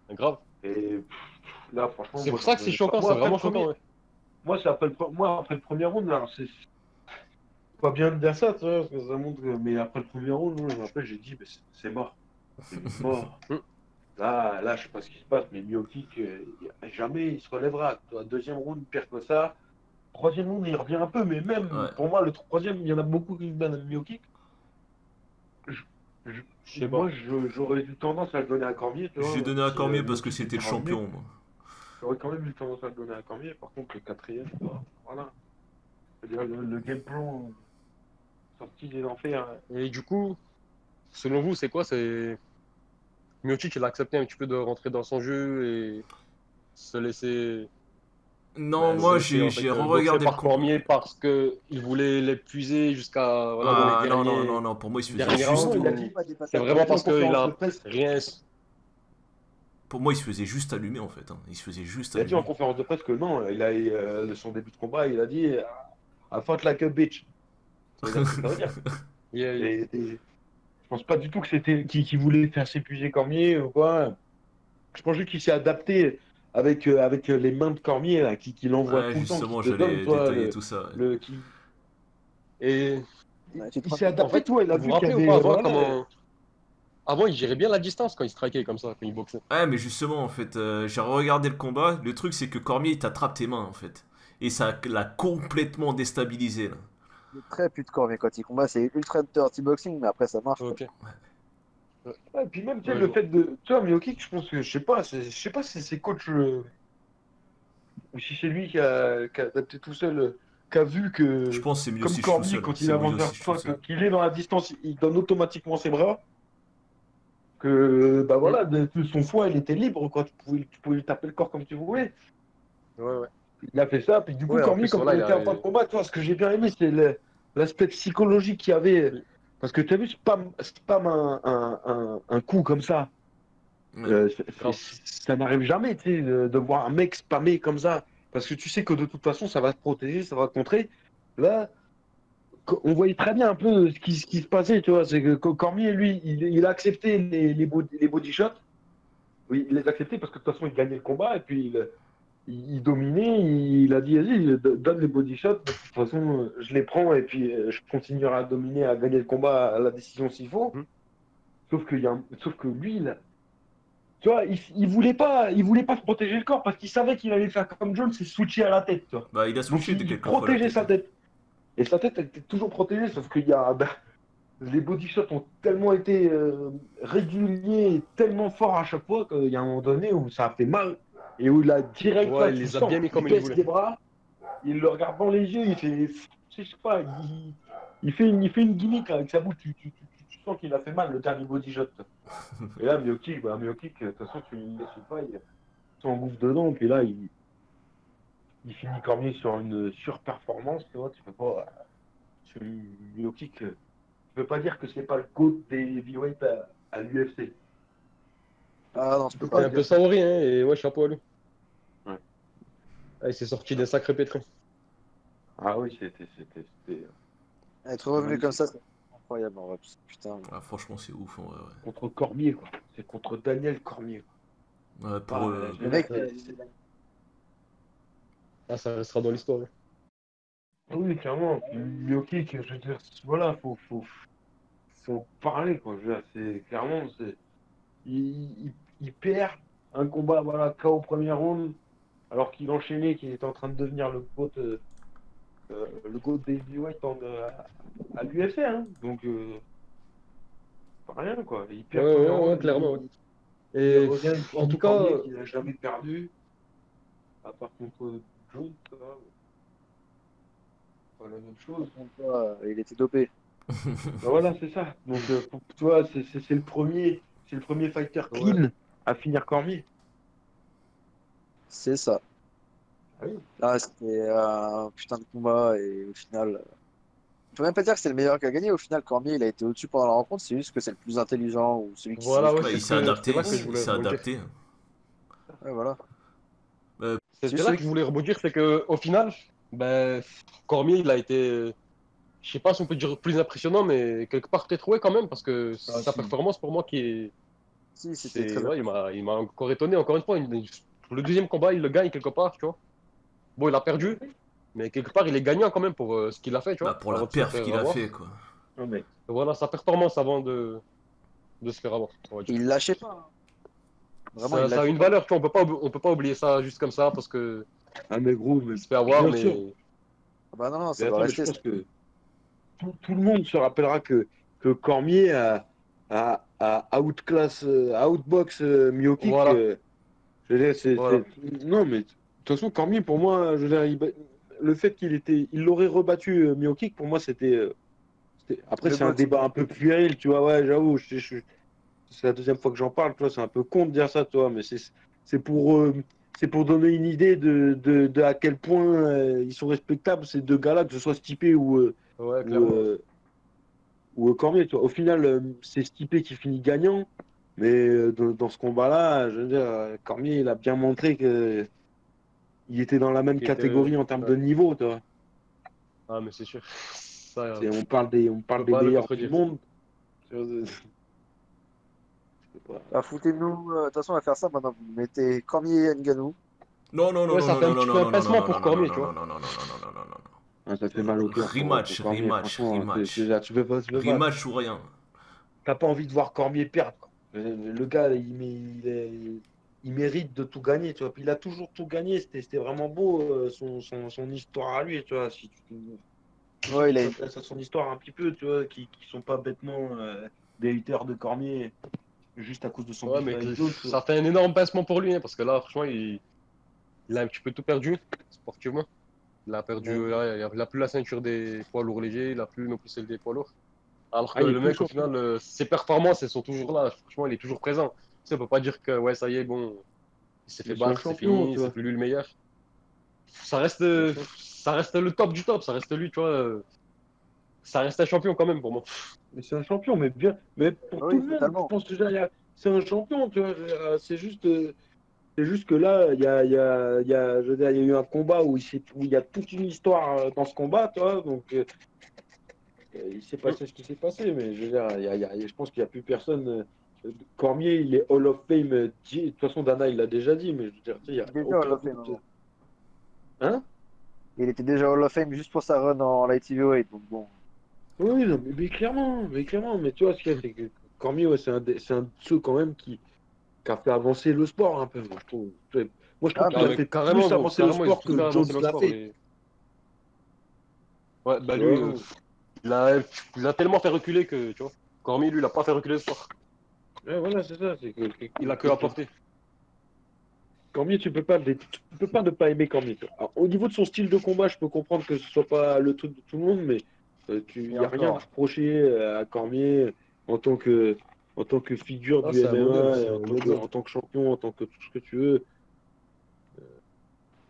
pure. Grave. Et là, franchement, C'est moi, pour je ça ne que c'est donnais pas. choquant, Moi, c'est après le vraiment premier, choquant, ouais. moi, moi, après le premier round, là, c'est pas bien de dire ça, tu vois, parce que ça montre mais après le premier round, moi, je me rappelle, j'ai dit, mais c'est mort. C'est mort. Hum. Là, je sais pas ce qui se passe, mais Miocic, jamais il se relèvera. Tu vois, deuxième round, pire que ça. Troisième round, il revient un peu, mais même, Ouais. pour moi, le troisième, il y en a beaucoup qui donnent Miocic. Je- je- Je sais pas. j'aurais eu tendance à le donner à Cormier, tu vois, J'ai même donné à si Cormier parce que Miocic c'était était le revenu. champion, moi. J'aurais quand même eu tendance à le donner à Cormier. Par contre, le quatrième, voilà. C'est-à-dire le game plan sorti des enfers. Et du coup, selon vous, c'est quoi? C'est Miocic, il a accepté un petit peu de rentrer dans son jeu et se laisser, Non, ben, se moi, laisser en j'ai fait boxer re-regardé le par combat. Cormier parce que il voulait l'épuiser jusqu'à voilà dans les Ah non, non, non, non, pour moi, il se faisait derniers Non, non, rounds juste. il a ou dit, c'est il a vraiment dit en parce qu'il conférence de a presse, rien. Pour moi, il se faisait juste allumer, en fait. Hein. Il se faisait juste il a dit en allumer. conférence de presse que non, son début de combat, il a dit I fought like a bitch. Ça veut dire ce que ça veut dire. Je pense pas du tout que c'était qui voulait faire s'épuiser Cormier ou quoi. Je pense juste qu'il s'est adapté avec les mains de Cormier là, qui l'envoie Ouais, tout le temps, qui justement, te donne, j'allais toi, détailler tout ça. Ouais. qui, Et Ouais, tu te il rends s'est compte. en adapté, fait, toi, il a vous vous vu qu'il y rappelez ou avait, pas avant voilà, comment avant il gérait bien la distance quand il strikait comme ça, quand il boxait. Ouais, mais justement, en fait, j'ai regardé le combat. Le truc, c'est que Cormier, il t'attrape tes mains, en fait. Et ça l'a complètement déstabilisé, là. Il est très pute corps, mais quand il combat, c'est ultra dirty boxing, mais après ça marche, quoi. Ok. Ouais, et puis même, tu sais, ouais, je le vois. fait de, tu vois, Miocic, je pense que, je sais pas si c'est coach, ou si c'est lui qui a adapté tout seul, qui a vu Je que, pense que c'est comme Miocic tout Cormier, seul. quand il C'est avance vers Miocic tout toi, seul. qu'il est dans la distance, il donne automatiquement ses bras, que, bah Hmm. voilà, son foie, il était libre, quoi, tu pouvais lui taper le corps comme tu voulais. Ouais, ouais. Il a fait ça, puis du coup, Ouais, en Cormier, plus, quand voilà, on il était a. en fin de combat, tu vois, ce que j'ai bien aimé, c'est l'aspect psychologique qu'il y avait. Parce que tu as vu, spam un coup comme ça. Ouais. Grave. Ça n'arrive jamais, tu sais, de voir un mec spammer comme ça. Parce que tu sais que de toute façon, ça va te protéger, ça va te contrer. Là, on voyait très bien un peu ce qui se passait, tu vois. C'est que Cormier, lui, il a accepté les body shots. Oui, il les a acceptés parce que de toute façon, il gagnait le combat. Et puis, il dominait, il a dit, vas-y, donne les body shots, de toute façon, je les prends et puis je continuerai à dominer, à gagner le combat à la décision s'il faut. Hmm. Sauf que lui, tu vois, il voulait pas se protéger le corps parce qu'il savait qu'il allait faire comme Jones, c'est switcher à la tête, tu vois. Bah, il a Donc switché de il quelques fois la protégeait tête. sa Hein. tête. Et sa tête, elle était toujours protégée, sauf qu'il y a, les body shots ont tellement été réguliers et tellement forts à chaque fois qu'il y a un moment donné où ça a fait mal et où là, direct, là, Ouais, il tu le les a sens, bien mis il comme il baisse voulait. les bras, il le regarde dans les yeux, il fait, je sais pas, il fait une gimmick avec sa bouche, tu sens qu'il a fait mal le dernier body shot. Et là, Miocic, de toute façon, tu ne le laisses pas, il s'engouffre dedans, puis là, il finit Cormier sur une surperformance, tu vois, tu peux pas. Miocic, peux pas dire que c'est pas le GOAT des heavyweight à l'UFC. Ah non, tu peux peux C'est pas. un peu Saori, hein, et ouais, chapeau à lui. Ouais. Ah, il s'est sorti d'un sacré pétrin. Ah oui, c'était Être revenu comme magnifique. ça, c'est incroyable en vrai. Parce que, putain. Ah, franchement, c'est ouf, en vrai, ouais. Contre Cormier, quoi. C'est contre Daniel Cormier. Ouais, Ah, Le mec, Ah, ça restera dans l'histoire. Hein. oui, clairement. Miocic, je veux dire, voilà, faut parler, quoi. Je veux dire, c'est clairement, il perd un combat, voilà, KO au premier round, alors qu'il enchaînait, qu'il était en train de devenir le GOAT des heavyweight à l'UFC, hein. Donc, pas rien, quoi. Il Ouais, perd le premier ouais, round, clairement. Ouais. il Et revient, il en tout finit cas, Cormier, qu'il n'a jamais perdu, à part contre Jones, ça va, pas la même chose. il était dopé. Ben voilà, c'est ça. Donc, tu vois, c'est le premier fighter ouais. clean à finir Cormier. C'est ça. Ah oui. Là, c'était un putain de combat et au final. On peut même pas dire que c'est le meilleur qui a gagné. Au final, Cormier, il a été au-dessus pendant la rencontre. C'est juste que c'est le plus intelligent ou celui qui Voilà, s'est. ouais, Ouais, c'est il ce s'est que c'était adapté, là que je il voulais s'est rebondir. adapté. Ouais, voilà. C'est C'était juste là celui que je voulais rebondir, c'est que au final, ben, Cormier, il a été, je sais pas si on peut dire plus impressionnant, mais quelque part peut-être ouais quand même, parce que Ah, sa si. performance pour moi qui est, Si, c'était c'est, très ouais, impressionnant. il m'a encore étonné. Encore une fois, le deuxième combat, il le gagne quelque part, tu vois. Bon, il a perdu, mais quelque part, il est gagnant quand même pour ce qu'il a fait, tu Bah, vois, pour la avant de se perf faire qu'il a avoir. fait, quoi. Non, mais, Voilà sa performance avant de se faire avoir, on va dire. Il lâchait pas, hein. Vraiment, il Ça a lâchait une pas. valeur, tu vois, on peut pas oublier ça juste comme ça parce que ah, mais gros, mais il se fait avoir, bien sûr. mais Ah bah non, non, Mais ça doit attends, mais je rester. pense que tout le monde se rappellera que Cormier a outclass, outbox Miocic. voilà, Je veux dire, voilà. non, mais de toute façon, Cormier, pour moi, je veux dire, le fait il l'aurait rebattu Miocic, pour moi, Après, Le c'est un GOAT. débat un peu puéril, tu vois. Ouais, j'avoue, c'est la deuxième fois que j'en parle, tu vois. C'est un peu con de dire ça, toi, mais c'est pour, euh, c'est pour donner une idée de à quel point ils sont respectables, ces deux gars-là, que ce soit Stipe Ouais, ou, clairement. euh, Cormier, tu vois. Au final, c'est Stipe qui finit gagnant, mais dans ce combat-là, je veux dire, Cormier, il a bien montré que il était dans la même Qui était, catégorie en termes ouais. de niveau, tu vois. Ah, mais c'est sûr. Ça, On je parle peux des pas le meilleurs du contredire. monde. Tu vois, c'est pas- Bah, foutez-nous. De toute façon, on va faire ça maintenant. Vous mettez Cormier et Ngannou. Non, non, non, Ouais, non, ça non, fait un non, non, petit non, peu un non, non, pincement non, pour non, non, Cormier, tu non, vois. non, non, non, non, non, non, non, non. Ah, ça fait mal au cœur pour Rematch, Cormier, rematch, franchement. rematch. Tu peux pas. Rematch ou rien. T'as pas envie de voir Cormier perdre, quoi. Le gars, il mérite de tout gagner, tu vois. Puis il a toujours tout gagné. C'était vraiment beau, son histoire à lui, tu vois. Si tous ceux Ouais, qui il a une. s'intéressent à son histoire un petit peu, tu vois, qui sont pas bêtement des haters de Cormier juste à cause de son Ouais, bif mais avec Jones, tu vois. ça fait un énorme pincement pour lui, hein, parce que là, franchement, il a un petit peu tout perdu, sportivement. Il a perdu, Ouais. il a plus la ceinture des poids lourds légers, il a plus non plus celle des poids lourds. Alors Ah, que il est le plus mec, au champion. final, ses performances, elles sont toujours là. Franchement, il est toujours présent. Tu sais, on peut pas dire que, ouais, ça y est, bon, il s'est fait Mais c'est un battre, c'est champion, fini, tu c'est vois. plus lui le meilleur. C'est un champion. Ça reste le top du top, ça reste lui, tu vois. Ça reste un champion quand même pour moi. Mais c'est un champion, mais bien. Mais pour Ah tout oui, le monde, je totalement. pense que c'est un champion, tu vois. C'est juste que là, je veux dire, il y a eu un combat où il y a toute une histoire dans ce combat, tu vois. Donc, il s'est Mm. passé ce qui s'est passé, mais je veux dire, je pense qu'il n'y a plus personne. Cormier, il est Hall of Fame. De toute façon, Dana, il l'a déjà dit, mais je veux dire, tu sais, il n'y a Déjà Hall aucun of Fame, doute. hein. Hein? Il était déjà Hall of Fame juste pour sa run en light heavyweight. Donc bon. Oui, non, mais clairement, mais tu vois, ce qu'il y a, c'est que Cormier, ouais, c'est un de ceux quand même qui a fait avancer le sport un peu, moi, je trouve. Moi, je trouve Ah, qu'il Non, a mais mais fait carrément, plus gros, avancer le carrément, ils ont sport tout fait que Jones avancer le l'a sport. fait. Ouais, bah Tu lui, vois? il a, il a tellement fait reculer que, tu vois, Cormier, lui, il a pas fait reculer le sport. Ouais, voilà, c'est ça. Il a que apporté. Cormier, tu peux pas ne pas aimer Cormier. Tu vois. Alors, au niveau de son style de combat, je peux comprendre que ce soit pas le truc de tout le monde, mais il et n'y a rien à encore. reprocher à Cormier en en tant que figure Ah, du c'est un modèle, MMA, et c'est un exemple. en tant que champion, en tant que tout ce que tu veux.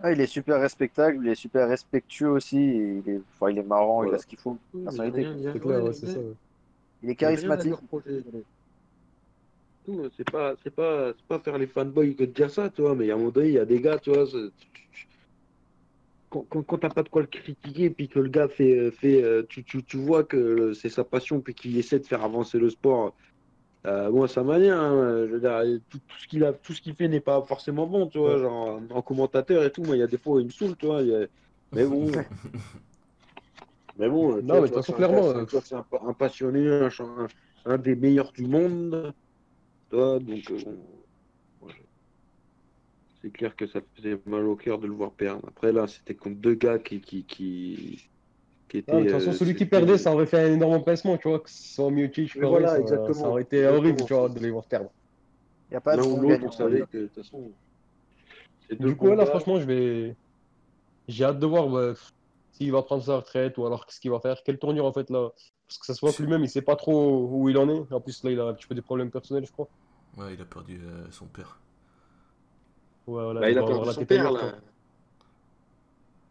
Ah, il est super respectable, il est super respectueux aussi. Et il est marrant, il a Voilà. ce qu'il faut. Oui, mais il n'y a Personnalité, rien, quoi. C'est clair, ouais, ouais, c'est ça. Ouais. Il est J'ai rien à lui charismatique. reprocher. Tout, c'est pas faire les fanboys que de dire ça, tu vois, mais à un moment donné, il y a des gars, tu vois, quand t'as pas de quoi le critiquer, puis que le gars tu vois que c'est sa passion, puis qu'il essaie de faire avancer le sport, moi, ça m'a bien, hein, je veux dire, tout ce qu'il fait n'est pas forcément bon, tu vois, Ouais. genre, en commentateur et tout, moi, il y a des fois où il me saoule, tu vois, mais bon, tu Non, vois, mais de toute façon, clairement, un passionné, un des meilleurs du monde, tu vois, donc, bon, ouais, c'est clair que ça faisait mal au cœur de le voir perdre. Après, là, c'était contre deux gars qui non, mais étaient, de toute façon, celui qui perdait, c'était... ça aurait fait un énorme emplacement, tu vois, que ce soit Miocic, Mais Cormier, voilà, ça exactement, aurait été horrible, exactement. tu vois, de les voir perdre. Il n'y a pas de L'un ou bon l'autre, on gagnant, on va savait dire. que, de toute façon, ces deux Du coup, ouais, là, combats, franchement, j'ai hâte de voir s'il va prendre sa retraite ou alors qu'est-ce qu'il va faire. Quelle tournure, en fait, là. Parce que ça se voit que lui-même, il sait pas trop où il en est. En plus, là, il a un petit peu des problèmes personnels, je crois. Ouais, il a perdu son père. Ouais, voilà, bah, il il a doit avoir perdu la son tête ailleurs, père, tu vois. là.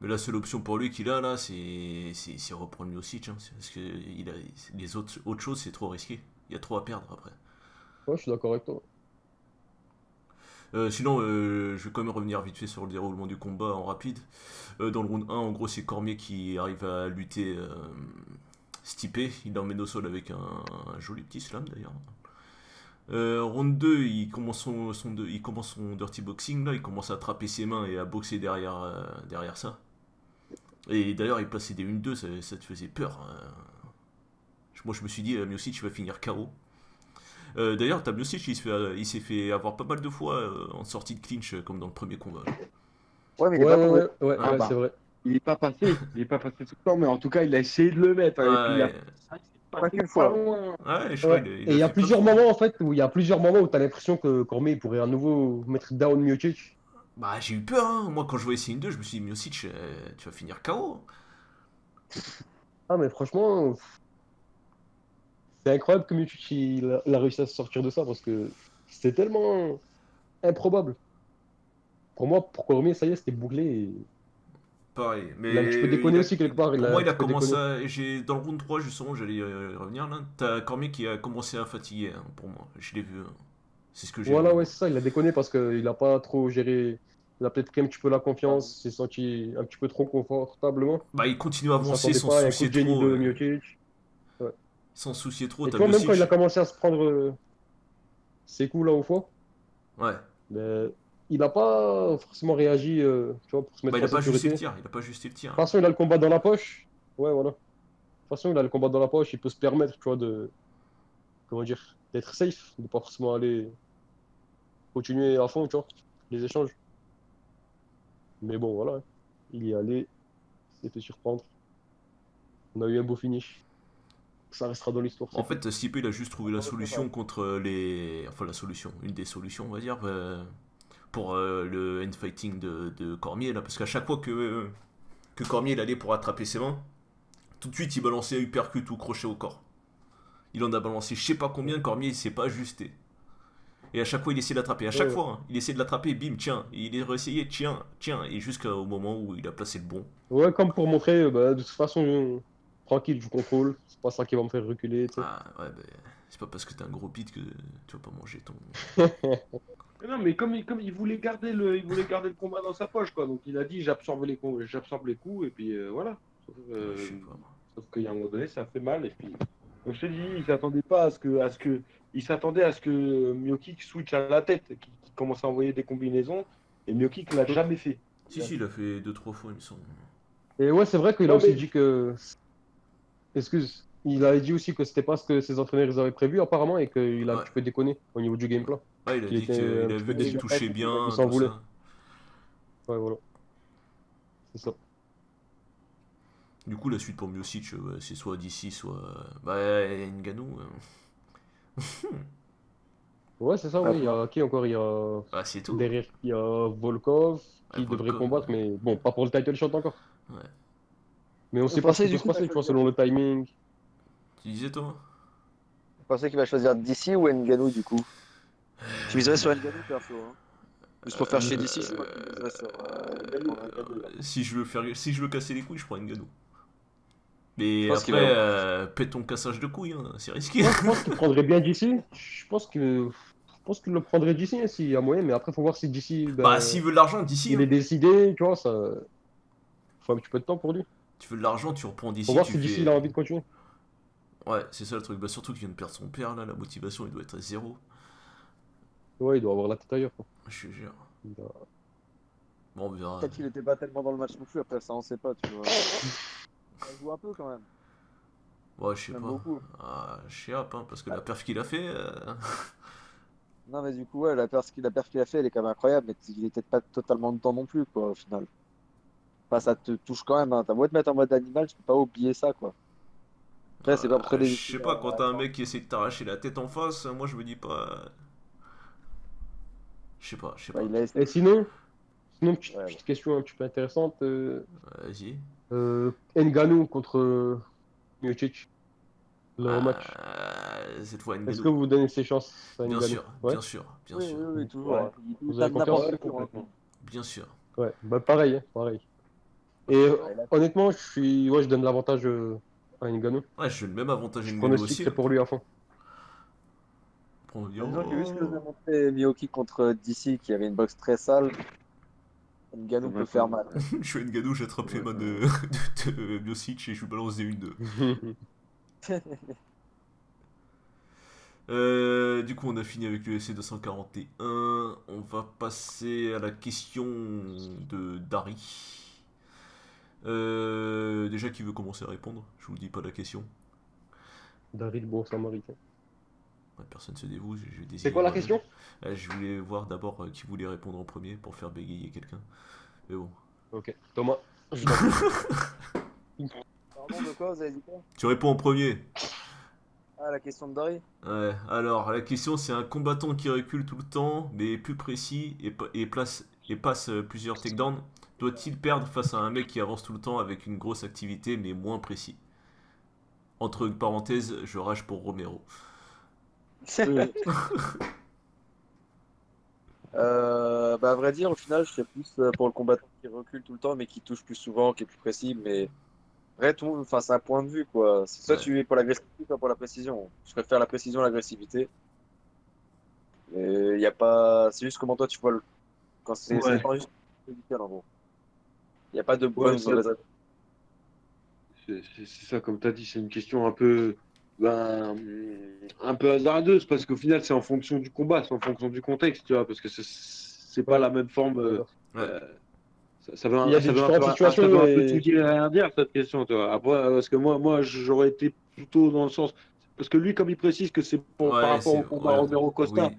Mais la seule option pour lui qu'il a là, c'est reprendre Miocic. Hein, parce que les autres choses, c'est trop risqué. Il y a trop à perdre après. Ouais, je suis d'accord avec toi. Sinon, je vais quand même revenir vite fait sur le déroulement du combat en rapide. Dans le round 1, en gros, c'est Cormier qui arrive à lutter Stipe. Il l'emmène au sol avec un joli petit slam d'ailleurs. Round 2, il commence son dirty boxing, là, il commence à attraper ses mains et à boxer derrière ça. Et d'ailleurs, il passait des 1-2, ça te faisait peur. Moi, je me suis dit, Miocic va finir KO. D'ailleurs, t'as Miocic, il s'est fait avoir pas mal de fois en sortie de clinch, comme dans le premier combat. Là. Ouais, mais il est Ouais, pas ouais, tombé. ouais, Ah c'est bah, vrai. il est pas passé tout le temps, mais en tout cas, il a essayé de le mettre, hein, et puis Ouais, c'est Pas passé qu'une pas fois. loin. ouais, je crois Ouais. qu'il Et a il y a fait plein de plusieurs fois. moments, en fait, où il y a plusieurs moments où t'as l'impression que Cormier il pourrait à nouveau mettre down Miocic. Bah, j'ai eu peur, hein. Moi, quand je voyais ces 1-2, je me suis dit, Miocic, tu vas finir KO. Ah, mais franchement, c'est incroyable que Miocic il a réussi à se sortir de ça parce que c'était tellement improbable. Pour moi, pour Cormier, ça y est, c'était bouclé. Pareil, Il a un petit peu mais déconné aussi, quelque part. Il pour a moi, un il a petit peu commencé déconné. à. Dans le round 3, justement, j'allais y revenir là. T'as Cormier qui a commencé à fatiguer, hein, pour moi. Je l'ai vu. Hein. C'est ce que j'ai vu, Voilà, ouais, moi. c'est ça. Il a déconné parce qu'il a pas trop géré. Il a peut-être pris un petit peu la confiance. Il s'est senti un petit peu trop confortablement. Bah, il continue à Il avancer s'attendait sans pas se à un coup soucier de génie trop. de Miocic. Ouais. Sans se soucier trop, Et tu t'as vois, même quand il a Miocic. commencé à se prendre ses coups là au fond, Ouais. ben, il n'a pas forcément réagi, tu vois, pour se Bah, mettre il en a pas ajusté sécurité. le De tir. Il a pas ajusté le tir. toute façon, il a le combat dans la poche. Ouais, voilà. De toute façon, il a le combat dans la poche. Il peut se permettre, tu vois, comment dire, d'être safe, de pas forcément aller continuer à fond, tu vois, les échanges. Mais bon, voilà. Il y est allé, il s'est fait surprendre. On a eu un beau finish. Ça restera dans l'histoire, En c'est tout. fait, Stipe, il a juste trouvé la Encore une fois, solution contre les. Enfin, la solution. Une des solutions, on va dire. Pour le end-fighting de Cormier, là. Parce qu'à chaque fois que Cormier il allait pour attraper ses mains, tout de suite il balançait un uppercut ou crochet au corps. Il en a balancé je sais pas combien, Cormier il s'est pas ajusté. Et à chaque fois il essaie d'attraper, à chaque ouais, fois hein, il essaie de l'attraper, bim, tiens, et il est réessayé, tiens, tiens, et jusqu'au moment où il a placé le bon. ouais, comme pour montrer, bah, de toute façon, tranquille, je contrôle. C'est pas ça qui va me faire reculer, tu Ah ouais, bah, c'est pas parce que t'es un gros pit que tu vas pas manger ton. sais. Mais non, mais comme il voulait il voulait garder le combat dans sa poche, quoi. Donc il a dit j'absorbe les coups, et puis voilà. Ouais, je sais pas. Sauf qu'il y a un moment donné, ça fait mal, et puis. Comme je te dis, il s'attendait pas il s'attendait à ce que Miocic switch à la tête, qu'il commence à envoyer des combinaisons, et Miocic l'a jamais fait. Si, si, il a fait 2-3 fois, il me semble. Et ouais, c'est vrai qu'il a Non, aussi mais dit que. Excuse. Il avait dit aussi que c'était pas ce que ses entraîneurs ils avaient prévu, apparemment, et qu'il a un Ouais. petit peu déconné au niveau du game plan. Ouais, il a Qu'il dit était qu'il un a petit peu vu qu'il déçu. touchait Il bien, s'en tout voulait. ça. Ouais, voilà. C'est ça. Du coup, la suite pour Miocic, c'est soit d'ici, soit. Bah, Ngannou. Ouais, c'est ça, ouais. Il y a qui encore? Il y a. Ah, c'est tout. Derrière, il y a Volkov Ouais, qui devrait Volkov. combattre, mais bon, pas pour le title shot encore. Ouais. Mais on Vous sait pas ce pensez qui peut du se coup qu'il va passer, tu vois, choisir? selon le timing. Tu disais, toi Vous pensez qu'il va choisir DC ou Ngannou du coup? Je miserais sur Ngannou perso. Hein. Juste pour faire chez DC, je crois qu'il miserait sur prendre Ngannou. Si je veux casser les couilles, je prends Ngannou. Mais pense qu'il après, va- pète ton cassage de couilles, hein, c'est risqué. Moi, je pense qu'il prendrait bien DC. Je pense qu'il le prendrait DC hein, s'il y a moyen, mais après, faut voir si DC, Bah, ben, s'il veut de l'argent, d'ici. il est Hein. décidé, tu vois, ça. Faut un petit peu de temps pour lui. Tu veux de l'argent, tu reprends Faut d'ici, voir tu si DC il a fais. envie de continuer. Ouais, c'est ça le truc. Bah, surtout qu'il vient de perdre son père, là, la motivation, il doit être à zéro. Ouais, il doit avoir la tête ailleurs, quoi. Je te jure. Il doit- Bon, on verra. Peut-être qu'il était pas tellement dans le match non plus, après ça on sait pas, tu vois. Ça joue un peu quand même, Ouais, je sais même pas. beaucoup. Ah, je sais pas, hein, parce que la perf qu'il a fait. Non mais du coup, ouais, la perf qu'il a fait, elle est quand même incroyable, mais il était pas totalement dedans non plus, quoi, au final. Enfin, ça te touche quand même, hein. T'as beau te mettre en mode animal, tu peux pas oublier ça, quoi. Après, c'est pas pour Je les sais pas, quand t'as un mec qui essaie de t'arracher la tête en face, moi je me dis pas. Je sais pas, je sais Bah, pas. il a essayé. Et sinon, petite, Ouais, petite question un petit peu intéressante. Vas-y. Ngannou contre Miocic, le rematch. Cette fois, Est-ce Ngannou. que vous donnez ses chances à Bien Ngannou? sûr, Ouais. bien sûr, bien oui, sûr, oui, oui, toujours, Ouais. hein. Il Vous avez tape confiance? n'importe Ouais, qui, hein. complètement. bien sûr. Ouais, bah pareil, hein, pareil. Et Ouais, là, honnêtement, je donne l'avantage à Ngannou. Ouais, j'ai le même avantage Je Ngannou aussi. pronostiquerai pour lui à fond. On dit, disons que vu ce que nous a oh. montré Miyoki contre DC, qui avait une boxe très sale, Ngannou peut faire mal. Je suis Ngannou, j'attrape les Ouais, mains de Miocic et je lui balance des 1-2. Du coup, on a fini avec l'UFC 241. On va passer à la question de Dari. Déjà, qui veut commencer à répondre? Je vous dis pas la question. Daryl bon samaritain. Ouais, personne se dévoue, je vais C'est désigner quoi la moi-même. question? Je voulais voir d'abord qui voulait répondre en premier pour faire bégayer quelqu'un. Mais bon. Ok, Thomas, je t'en prie. Pardon, de quoi vous avez dit quoi? Tu réponds en premier. Ah, la question de Dory? Ouais, alors la question c'est un combattant qui recule tout le temps, mais est plus précis et passe plusieurs takedowns. Doit-il perdre face à un mec qui avance tout le temps avec une grosse activité mais moins précis? Entre parenthèses, je rage pour Romero. Bah, à vrai dire, au final, je serais plus pour le combattant qui recule tout le temps, mais qui touche plus souvent, qui est plus précis. Mais après, enfin, c'est un point de vue, quoi. C'est soit Ouais, tu es pour l'agressivité, soit pour la précision. Je préfère la précision à l'agressivité. Il y a pas... C'est juste comment toi tu vois quand ça Ouais, dépend juste du nickel, en gros. Il n'y a pas de bonne ouais, ou de mauvaise réponse. c'est ça, comme tu as dit, c'est une question ben, un peu hasardeuse parce qu'au final, c'est en fonction du combat, c'est en fonction du contexte, tu vois, parce que c'est pas Ouais, la même forme. d'accord. ouais, Euh, Il y a des ça veut un peu, différentes ça veut situations un peu tout et. dire et rien dire, cette question, tu vois. Après, parce que moi, j'aurais été plutôt dans le sens. Parce que lui, comme il précise que c'est par ouais, rapport c'est. au combat Ouais, Romero-Costa, oui.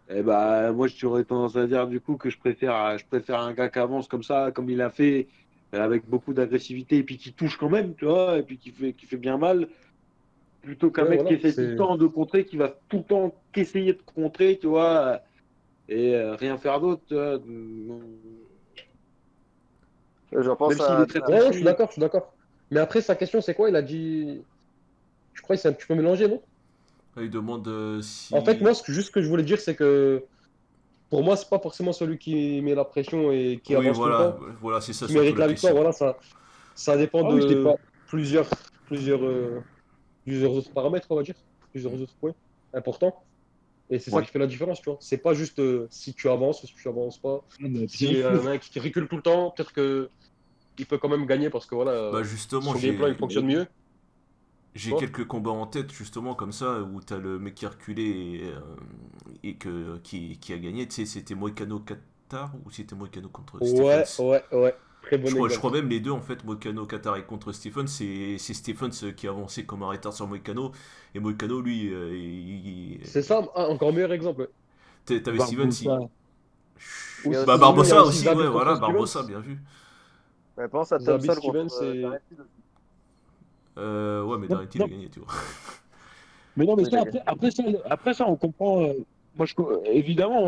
eh ben, moi, j'aurais tendance à dire du coup que je préfère un gars qui avance comme ça, comme il a fait, avec beaucoup d'agressivité, et puis qui touche quand même, tu vois, et puis qui fait bien mal, plutôt qu'un Ouais, mec qui voilà, essaie tout le c'est. temps de contrer, qui va tout le temps qu'essayer de contrer, tu vois, et rien faire d'autre, tu vois. Je Même pense s'il est à... très Ouais, ouais, je suis précis. d'accord, je suis d'accord. Mais après, sa question, c'est quoi? Il a dit. Je crois qu'il s'est un petit peu mélangé, non? Il demande En fait, si. moi, juste ce que je voulais dire, c'est que pour moi, c'est pas forcément celui qui met la pression et qui Oui, avance tout le voilà, temps voilà, c'est ça qui surtout mérite la la victoire. question. Voilà, ça dépend Ah oui, c'est pas. de plusieurs, plusieurs, plusieurs autres paramètres, on va dire, plusieurs Mm. autres points importants. Et c'est ça Ouais. qui fait la différence, tu vois. C'est pas juste si tu avances ou si tu avances pas. Ah, bah, bien Si un sûr. mec qui recule tout le temps, peut-être que il peut quand même gagner parce que voilà, Bah justement, son game plan il fonctionne mieux. Tu j'ai vois. quelques combats en tête justement comme ça où t'as le mec qui a reculé qui a gagné. Tu sais, c'était Moïcano Qatar ou c'était Moïcano contre Ouais, Stephens? ouais, ouais. Très bon Je exemple. crois même les deux en fait, Moïcano Qatar et contre Stephens, c'est Stephens qui a avancé comme un retard sur Moïcano et Moïcano lui, C'est ça, encore meilleur exemple. t'avais Stephens, Barbosa. Il y a bah aussi, Sinon, il y a Barbosa aussi aussi, ouais, Zabit contre voilà, Barbosa, Stevens. bien vu. ouais, pense à Zabit Thompson contre Stevens et. Darren Till aussi. Ouais, mais Non, Darren Till a non, gagné, tu vois. mais non, mais Oui, il ça, a gagné. après ça, on comprend. Moi, évidemment,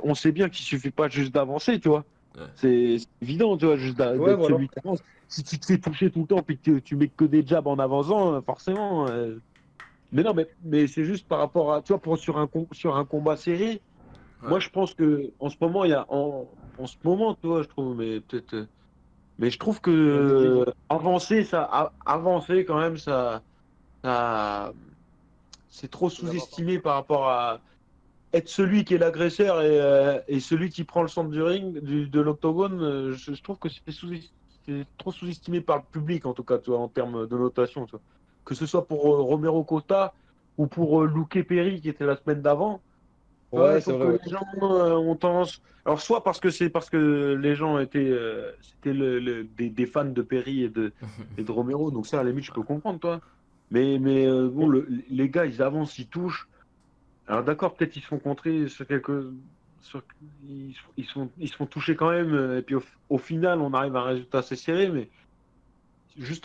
on sait bien qu'il suffit pas juste d'avancer, tu vois. Ouais. C'est évident, tu vois, juste Ouais, d'être voilà. celui qui avance. Si tu te fais toucher tout le temps puis que tu mets que des jabs en avançant, forcément. Mais non, mais c'est juste par rapport à, tu vois, sur un combat serré. Ouais. Moi, je pense que en ce moment, tu vois, je trouve, mais peut-être. Mais je trouve que avancer quand même, ça, c'est trop sous-estimé par rapport à être celui qui est l'agresseur et celui qui prend le centre du ring, de l'octogone. Je trouve que c'est trop sous-estimé par le public, en tout cas, tu vois, en termes de notation. Tu vois. Que ce soit pour Romero Costa ou pour Luque Perry qui était la semaine d'avant. Tu vois, Ouais, je c'est trouve vrai, que ouais. les gens ont tendance. Alors, soit parce que c'est parce que les gens c'était des fans de Perry et de Romero, donc ça, à la limite, je peux comprendre, toi. Mais bon, les gars, ils avancent, ils touchent. Alors, d'accord, peut-être ils se font contrer sur quelques. sur- ils se font toucher quand même, et puis au final, on arrive à un résultat assez serré, mais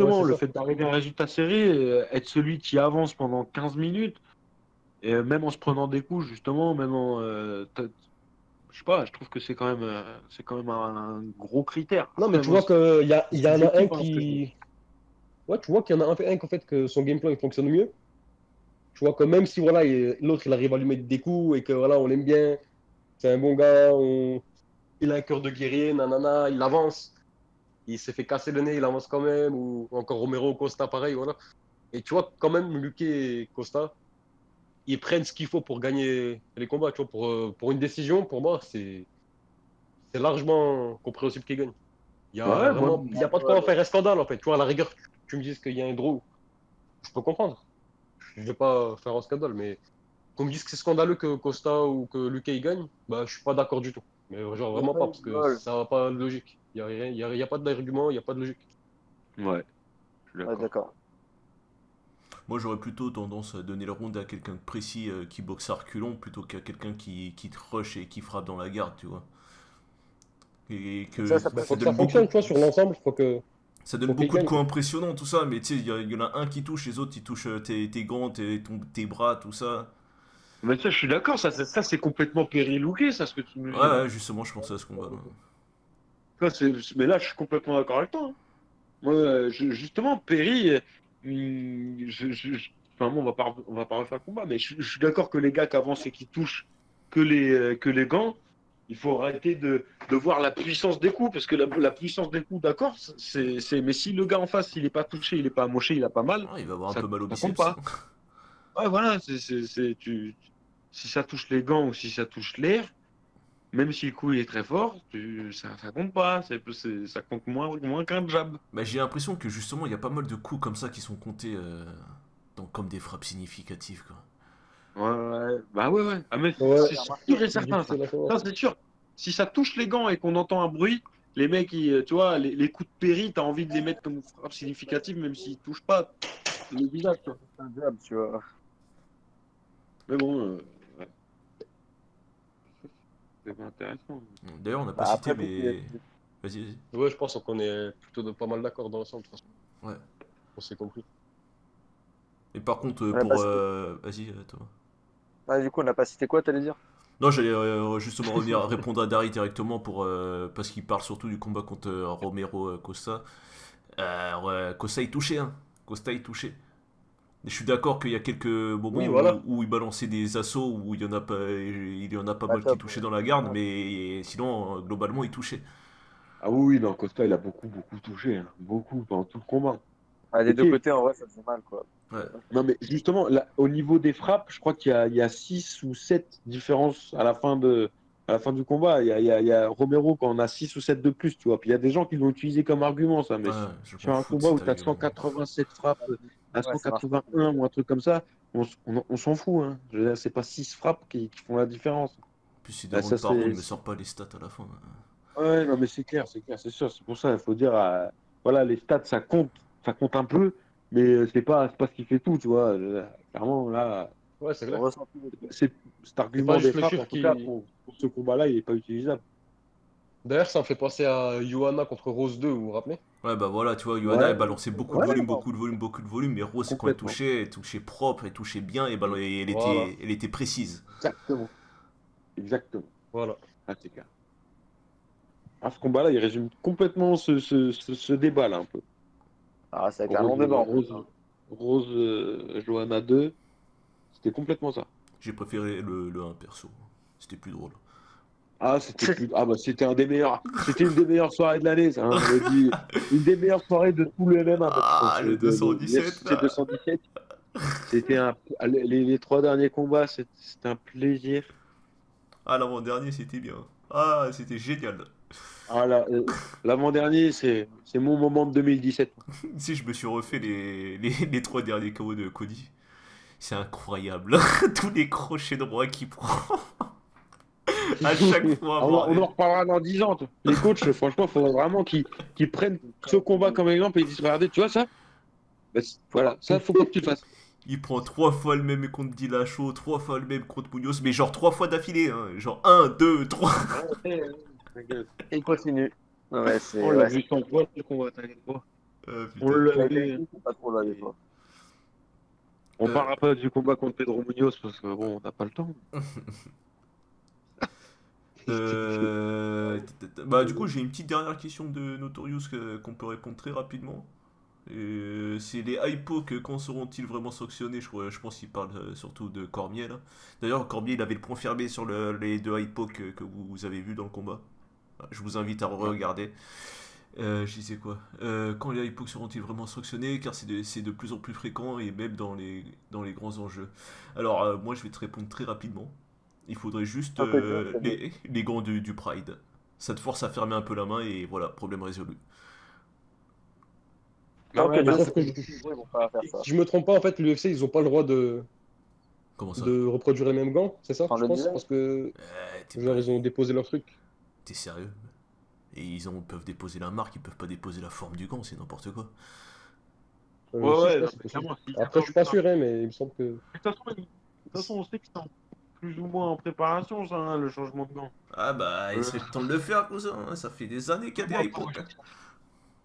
Ouais, justement, c'est le ça. fait d'arriver à un résultat serré, être celui qui avance pendant 15 minutes, et même en se prenant des coups, justement, même en. Je sais pas, je trouve que c'est quand même un gros critère. Non, mais Après, tu moi, vois c'est il y en a un subjectif, hein, ce que je dis. qui. Ouais, tu vois qu'il y en a un qu'en fait, que son gameplay il fonctionne mieux. Tu vois que même si voilà, l'autre il arrive à lui mettre des coups et que voilà, on l'aime bien, c'est un bon gars, il a un cœur de guerrier, nanana, il avance, il s'est fait casser le nez, il avance quand même, ou encore Romero Costa, pareil, voilà. Et tu vois, quand même, Luque et Costa, ils prennent ce qu'il faut pour gagner les combats, tu vois, pour une décision, pour moi, c'est largement compréhensible qu'ils gagnent. Ouais, moi, Il y a pas de quoi en faire un scandale, en fait. Tu vois, à la rigueur, tu me dises qu'il y a un draw, je peux comprendre. Je vais pas faire un scandale, mais qu'on me dise que c'est scandaleux que Costa ou que Luque il gagne, bah, je suis pas d'accord du tout. Mais genre vraiment pas, Ouais, parce que lol. ça n'a pas de logique. Il y a rien, il y a pas d'argument, il y a pas de logique. ouais, je suis Ouais, d'accord. d'accord. Moi, j'aurais plutôt tendance à donner le round à quelqu'un de précis qui boxe à reculons plutôt qu'à quelqu'un qui te rush et qui frappe dans la garde, tu vois. Et Et que ça Bah, peut faut ça que ça donne beaucoup, fonctionne, tu vois, sur l'ensemble, ça donne faut qu'il beaucoup de gagne, coups quoi. impressionnants, tout ça, mais tu sais, il y en a un qui touche, les autres ils touchent tes gants, tes bras, tout ça. Mais ça, je suis d'accord, ça c'est complètement périlouqué, ça, ce que tu me Ouais, dis là. ouais, justement, je pensais à ce combat. Mais là, je suis complètement d'accord avec toi. Hein. Moi, justement, Perry, enfin, bon, on va pas refaire le combat, mais je suis d'accord que les gars qui avancent et qui touchent que les gants, il faut arrêter de voir la puissance des coups, parce que la puissance des coups, d'accord, mais si le gars en face, il est pas touché, il est pas amoché, il a pas mal, Ouais, il va avoir un ça, peu mal au ça compte biceps. pas. Ouais, voilà, si ça touche les gants ou si ça touche l'air, même si le coup il est très fort, ça compte pas, ça compte moins qu'un jab. Bah, j'ai l'impression que justement, il y a pas mal de coups comme ça qui sont comptés comme des frappes significatives, quoi. Ouais, ouais. Bah ouais, ouais. Ah, mais Ouais, c'est J'ai remarqué sûr et aussi. je dis que certain, c'est ça. d'accord. Ça, c'est sûr. Si ça touche les gants et qu'on entend un bruit, les mecs, tu vois, les coups de péri, t'as envie de les mettre comme frappe significative, même s'ils touchent pas le visage, quoi. C'est un jab, tu vois. Mais bon, ouais, c'est pas intéressant. D'ailleurs, on n'a pas Bah, cité, après, tout est. mais. Vas-y, vas-y. Ouais, je pense qu'on est plutôt pas mal d'accord dans l'ensemble, de toute façon. Ouais. On s'est compris. Et par contre, On n'a pas pour. cité. Vas-y, Thomas. Ah, du coup, on n'a pas cité quoi, t'allais dire? Non, j'allais justement revenir répondre à Dari directement parce qu'il parle surtout du combat contre Romero Costa. Ouais, Costa il touchait, hein. Costa il touchait. Et je suis d'accord qu'il y a quelques moments Oui, voilà. où il balançait des assauts où il y en a pas Pas mal qui top. touchaient dans la garde, mais sinon globalement il touchait. Ah oui, oui, non, Costa, il a beaucoup touché, hein. Beaucoup, pendant tout le combat. Ah, des Et deux tu sais, côtés, en vrai, ça faisait mal, quoi. Ouais. non, mais justement, là, au niveau des frappes, je crois il y a 6 ou 7 différences à la fin du combat. Il y a Romero quand on a 6 ou 7 de plus, tu vois. Puis il y a des gens qui l'ont utilisé comme argument, ça. Mais Ouais, je m'en sur un fous de combat où cet tu as argument. 187 frappes, à Ouais, ça marche pas. 181 ou un truc comme ça, on s'en fout. Hein. Je veux dire, c'est pas 6 frappes qui font la différence. Plus il Là, demande ça, pardon, il me sort pas les stats à la fin. ouais, non, mais c'est clair, c'est sûr. C'est pour ça, il faut dire, voilà, les stats, ça compte un peu, mais c'est pas ce qui fait tout, tu vois. Clairement, là. Ouais, c'est On clair. ressent tout. C'est, cet C'est pas argument des juste le frappes, en chiffre tout cas, qui. pour ce combat-là, il n'est pas utilisable. D'ailleurs, ça me fait penser à Johanna contre Rose 2, vous vous rappelez? Ouais, bah voilà, tu vois, Johanna Ouais, elle balançait beaucoup de ouais, volume, beaucoup de volume, beaucoup de volume, mais Rose quand complètement. elle touchait propre, elle touchait bien et Voilà, elle était précise. Exactement. Exactement. voilà. Ah, c'est clair. Ah, ce combat-là, il résume complètement ce débat-là, un peu. Ah, ça a été un long débat, en fait. Rose Johanna 2, c'était complètement ça. J'ai préféré le 1 perso, c'était plus drôle. Ah, c'était un des meilleurs. C'était une des meilleures soirées de l'année, ça. Hein, on le dit. Une des meilleures soirées de tout le MMA, je Ah, pense. le 217, C'est là. 217. C'était les trois derniers combats, c'était un plaisir. Ah, l'avant-dernier, c'était bien. Ah, c'était génial. Ah, l'avant-dernier, c'est mon moment de 2017. Si je me suis refait les 3 derniers KO de Cody. C'est incroyable. Tous les crochets droits qu'il prend. À chaque fois, On bordel. en reparlera dans 10 ans. Toi. Les coachs, franchement, il faudrait vraiment qu'ils prennent ce combat comme exemple et ils disent, regardez, tu vois ça? Bah, voilà, ça, faut pas que tu le fasses. Il prend 3 fois le même contre Dillashaw, 3 fois le même contre Munoz, mais genre 3 fois d'affilée. Hein. Genre 1, 2, 3. Et il continue. Ouais, c'est. On l'a Ouais, vu 100 fois le combat, t'inquiète pas. Ah, On putain. l'a vu. c'est pas trop là, des fois. On parlera pas du combat contre Pedro Munoz parce que bon, on n'a pas le temps. Bah, du coup, j'ai une petite dernière question de Notorious qu'on peut répondre très rapidement. C'est les hypos, quand seront-ils vraiment sanctionnés? Je pense qu'il parle surtout de Cormier là. D'ailleurs, Cormier il avait le point fermé sur les 2 hypos que vous avez vus dans le combat. Je vous invite à regarder. Je disais quoi? Quand les hypos seront-ils vraiment sanctionnés? Car c'est de plus en plus fréquent et même dans les grands enjeux. Alors, moi je vais te répondre très rapidement. Il faudrait juste les gants du Pride. Ça te force à fermer un peu la main et voilà, problème résolu. Non, Tant que mais mais bien, sauf que je- ils vont pas faire ça. Si je me trompe pas, en fait, l'UFC, ils ont pas le droit Comment ça? de reproduire les mêmes gants, c'est ça, Enfin, je le pense, design. parce que T'es genre ils ont déposé leur truc. sérieux? Et peuvent déposer la marque, ils peuvent pas déposer la forme du gant, c'est n'importe quoi. Ouais, Si, je ouais, crois non, que c'est mais possible. clairement, si Après, je suis pas sûr, hein, mais il me semble que. De toute façon, on sait que c'est plus ou moins en préparation, ça, hein, le changement de gants. Ah bah, il serait temps de le faire, cousin. Hein. Ça fait des années qu'il y a des hypos.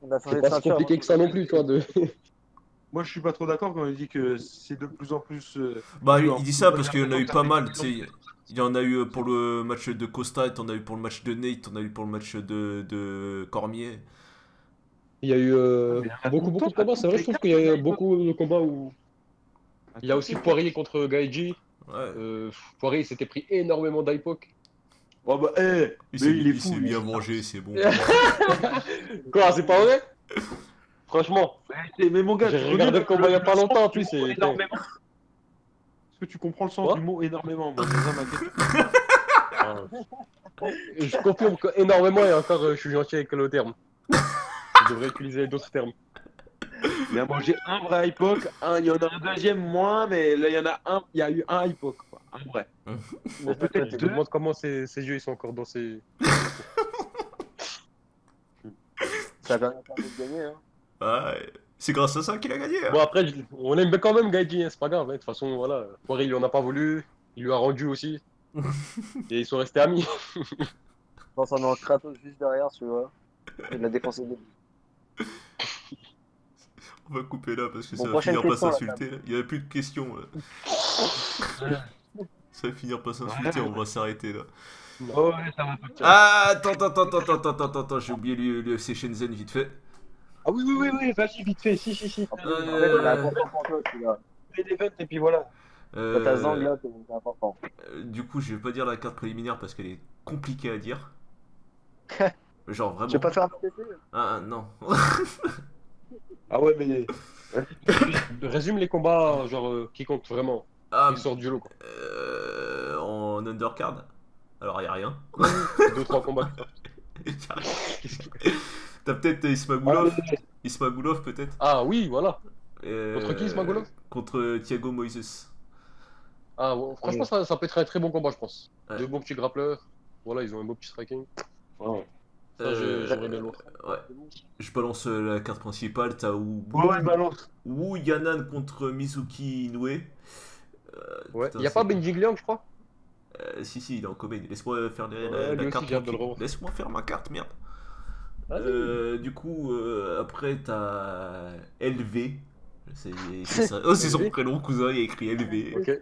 On a C'est changé de pas si ceinture. compliqué que ça non plus, tu vois. Moi, je suis pas trop d'accord quand il dit que c'est de plus en plus. Bah, dur. il dit ça parce qu'il y en a eu pas mal, tu sais. Il y en a eu pour le match de Costa, t'en as eu pour le match de Nate, t'en as eu pour le match de Cormier. Il y a eu Mais à beaucoup tout le de temps, combats. C'est vrai, je trouve qu'il y a eu beaucoup de combats où. Il y a aussi Poirier. Poirier contre Gaethje. Ouais. Poirier il s'était pris énormément d'hypoc. Oh bah, mais il est fou. s'est lui. bien vengé, c'est bon. Quoi, c'est pas vrai? Franchement, Mais mon gars, j'ai tu regardé connais le combat il y a pas sens longtemps en du plus. mot énormément. Est-ce que tu comprends le sens Quoi du mot énormément? Moi, c'est ça ma question. Je confirme que énormément et encore je suis gentil avec le terme. Je devrais utiliser d'autres termes. Il a mangé un vrai hypoc, il y en a un deuxième moins, mais là, il y a eu un hypoc, quoi. Un vrai. Mais peut-être je me deux. demande comment ses yeux ils sont encore dans ses. Ça a quand même permis de gagner. Hein. Ouais. C'est grâce à ça qu'il a gagné. Hein. Bon, après, on aime bien quand même Gaethje, hein, c'est pas grave. Hein. De toute façon, voilà. Poirier, il lui en a pas voulu. Il lui a rendu aussi. Et ils sont restés amis. Dans son en Kratos juste derrière, tu vois. Il l'a défoncé de On va couper là parce que Bon, ça va prochaine finir par question, là, s'insulter. Là. Il n'y a plus de questions. Là. Ça va finir par s'insulter, on va s'arrêter là. Oh, ouais, ça va pas. Ah, attends, j'ai oublié l'UFC Shenzhen vite fait. Ah oui, vas-y, vite fait, si. En fait, il est important pour toi, celui-là. Fais des fêtes et puis voilà. T'as Zang là, c'est important. Du coup, je vais pas dire la carte préliminaire parce qu'elle est compliquée à dire. Genre vraiment. Tu veux pas faire un PT Ah non. Ah ouais, mais. Résume les combats, genre, qui comptent vraiment. Ah, Qui sortent du lot, quoi. en undercard. Alors y a rien. 2-3 combats. Qu'est-ce que- T'as peut-être Ismagulov peut-être. Ah oui, voilà. Contre qui, Ismagulov? Contre Thiago Moises. Ah, bon, franchement, ça peut être un très bon combat, je pense. Ouais. 2 bons petits grappleurs. Voilà, ils ont un beau petit striking. Ouais, Ça, j'aimerais bien le voir. Ouais. Je balance la carte principale. T'as balance. Wu Yanan contre Mizuki Inoue. Ouais. Putain, Il y a c'est- pas Benji Liang, je crois. Si, il est en comète. Laisse-moi faire Ouais, la lui aussi, carte. j'ai hâte de le tranquille. revoir. Laisse-moi faire ma carte, merde. Vas-y. Du coup, après, t'as LV. C'est ça. Oh, c'est son LV. prénom, cousin, il a écrit LV. Ok.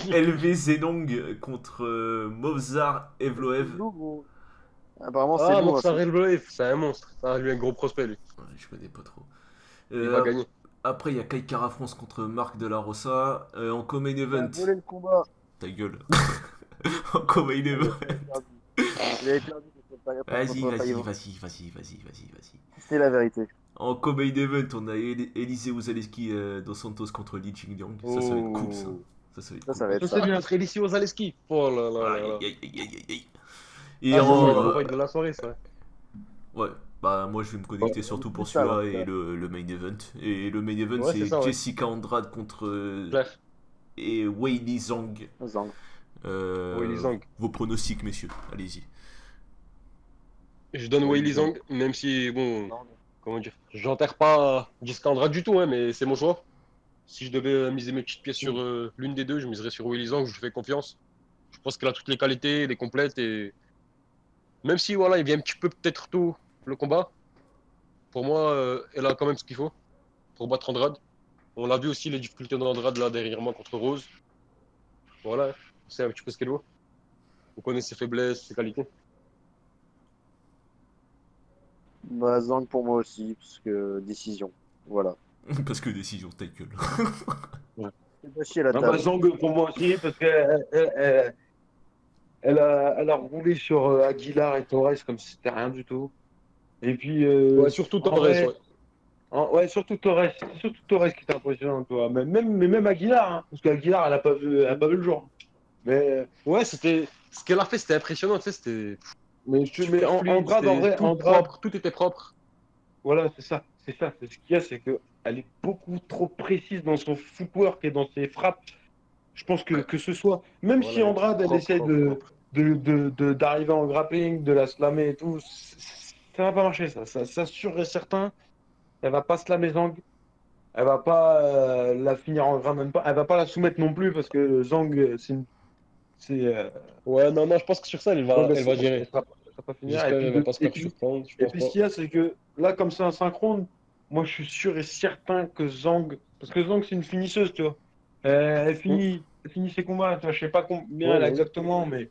LV Zenong contre Movzar Evloev. Apparemment, c'est Ah, lourd. Mokhtar Elbloev, c'est un monstre. Ça, lui, un gros prospect, lui. Ouais, je connais pas trop. Il va gagner. Après, il y a Kai Kara France contre Marc de la Rosa. En co-main Il a event. volé le combat. Ta gueule. En co-main event. Il avait perdu Vas-y, contre vas-y, Paiva. vas-y. C'est la vérité. En co-main event, on a Eliseu Zaleski dos Santos contre Li Jingliang. Ça va être cool, ça. Ça va être Ça cool. va être Ça, ça. c'est bien, Trélici aux Zaleski. Oh là là là là. Aïe. Ah, Et ça, en. c'est le fight de la soirée, ça. Ouais, bah moi je vais me connecter Ouais, surtout pour c'est ça, celui-là ouais. et le main event. Et le main event Ouais, c'est c'est ça, ouais. Jessica Andrade contre Claire. et Weili Zhang. Zang. Weili Zhang. Vos pronostics, messieurs, allez-y. Je donne Weili Zhang, même si, bon, comment dire, j'enterre pas Jessica Andrade du tout, hein, mais c'est mon choix. Si je devais miser mes petites pièces sur l'une des deux, je miserais sur Weili Zhang, je lui fais confiance. Je pense qu'elle a toutes les qualités, elle est complète et même si voilà, il vient un petit peu peut-être tôt le combat, pour moi, elle a quand même ce qu'il faut pour battre Andrade. On l'a vu aussi les difficultés d'Andrade là derrière moi contre Rose. Voilà, c'est un petit peu ce qu'elle vaut. On connaît ses faiblesses, ses qualités. Bah, Zang pour moi aussi, parce que décision. Voilà. Parce que décision, ta gueule. C'est pas chier la Non, bah, table. Zang pour moi aussi, parce qu'elle a roulé sur Aguilar et Torres comme si c'était rien du tout. Et puis, Ouais, surtout en Torres, vrai, ouais. ouais, surtout Torres. C'est surtout Torres qui est impressionnant, toi. Mais même Aguilar, hein, parce qu'Aguilar, elle a pas vu le jour. Mais, Ouais, c'était. Ce qu'elle a fait, c'était impressionnant, tu sais, c'était mais super fluide, Andrade, en c'était vrai, tout Andrade, propre, tout était propre. voilà, c'est ça. C'est ça. C'est ce qu'il y a, c'est qu'elle est beaucoup trop précise dans son footwork et dans ses frappes. Je pense que ce soit, même si Voilà, Andrade, elle essaie propre. d'arriver en grappling, de la slammer et tout, ça va pas marcher, ça sûr et certain. Elle va pas slammer Zhang, elle va pas la finir en ground and pound, elle va pas la soumettre non plus parce que Zhang, c'est, Ouais, non, non, je pense que sur ça, Zhang, elle va gérer. elle sera pas finir. J'espère qu'elle va pas se faire surprendre, je Et pense puis pas. ce qu'il y a, c'est que là, comme c'est un synchrone, moi je suis sûr et certain que Zhang, parce que Zhang, c'est une finisseuse, tu vois. Mm. Elle finit ses combats, tu vois, je sais pas combien Ouais, elle a bah oui. exactement, mais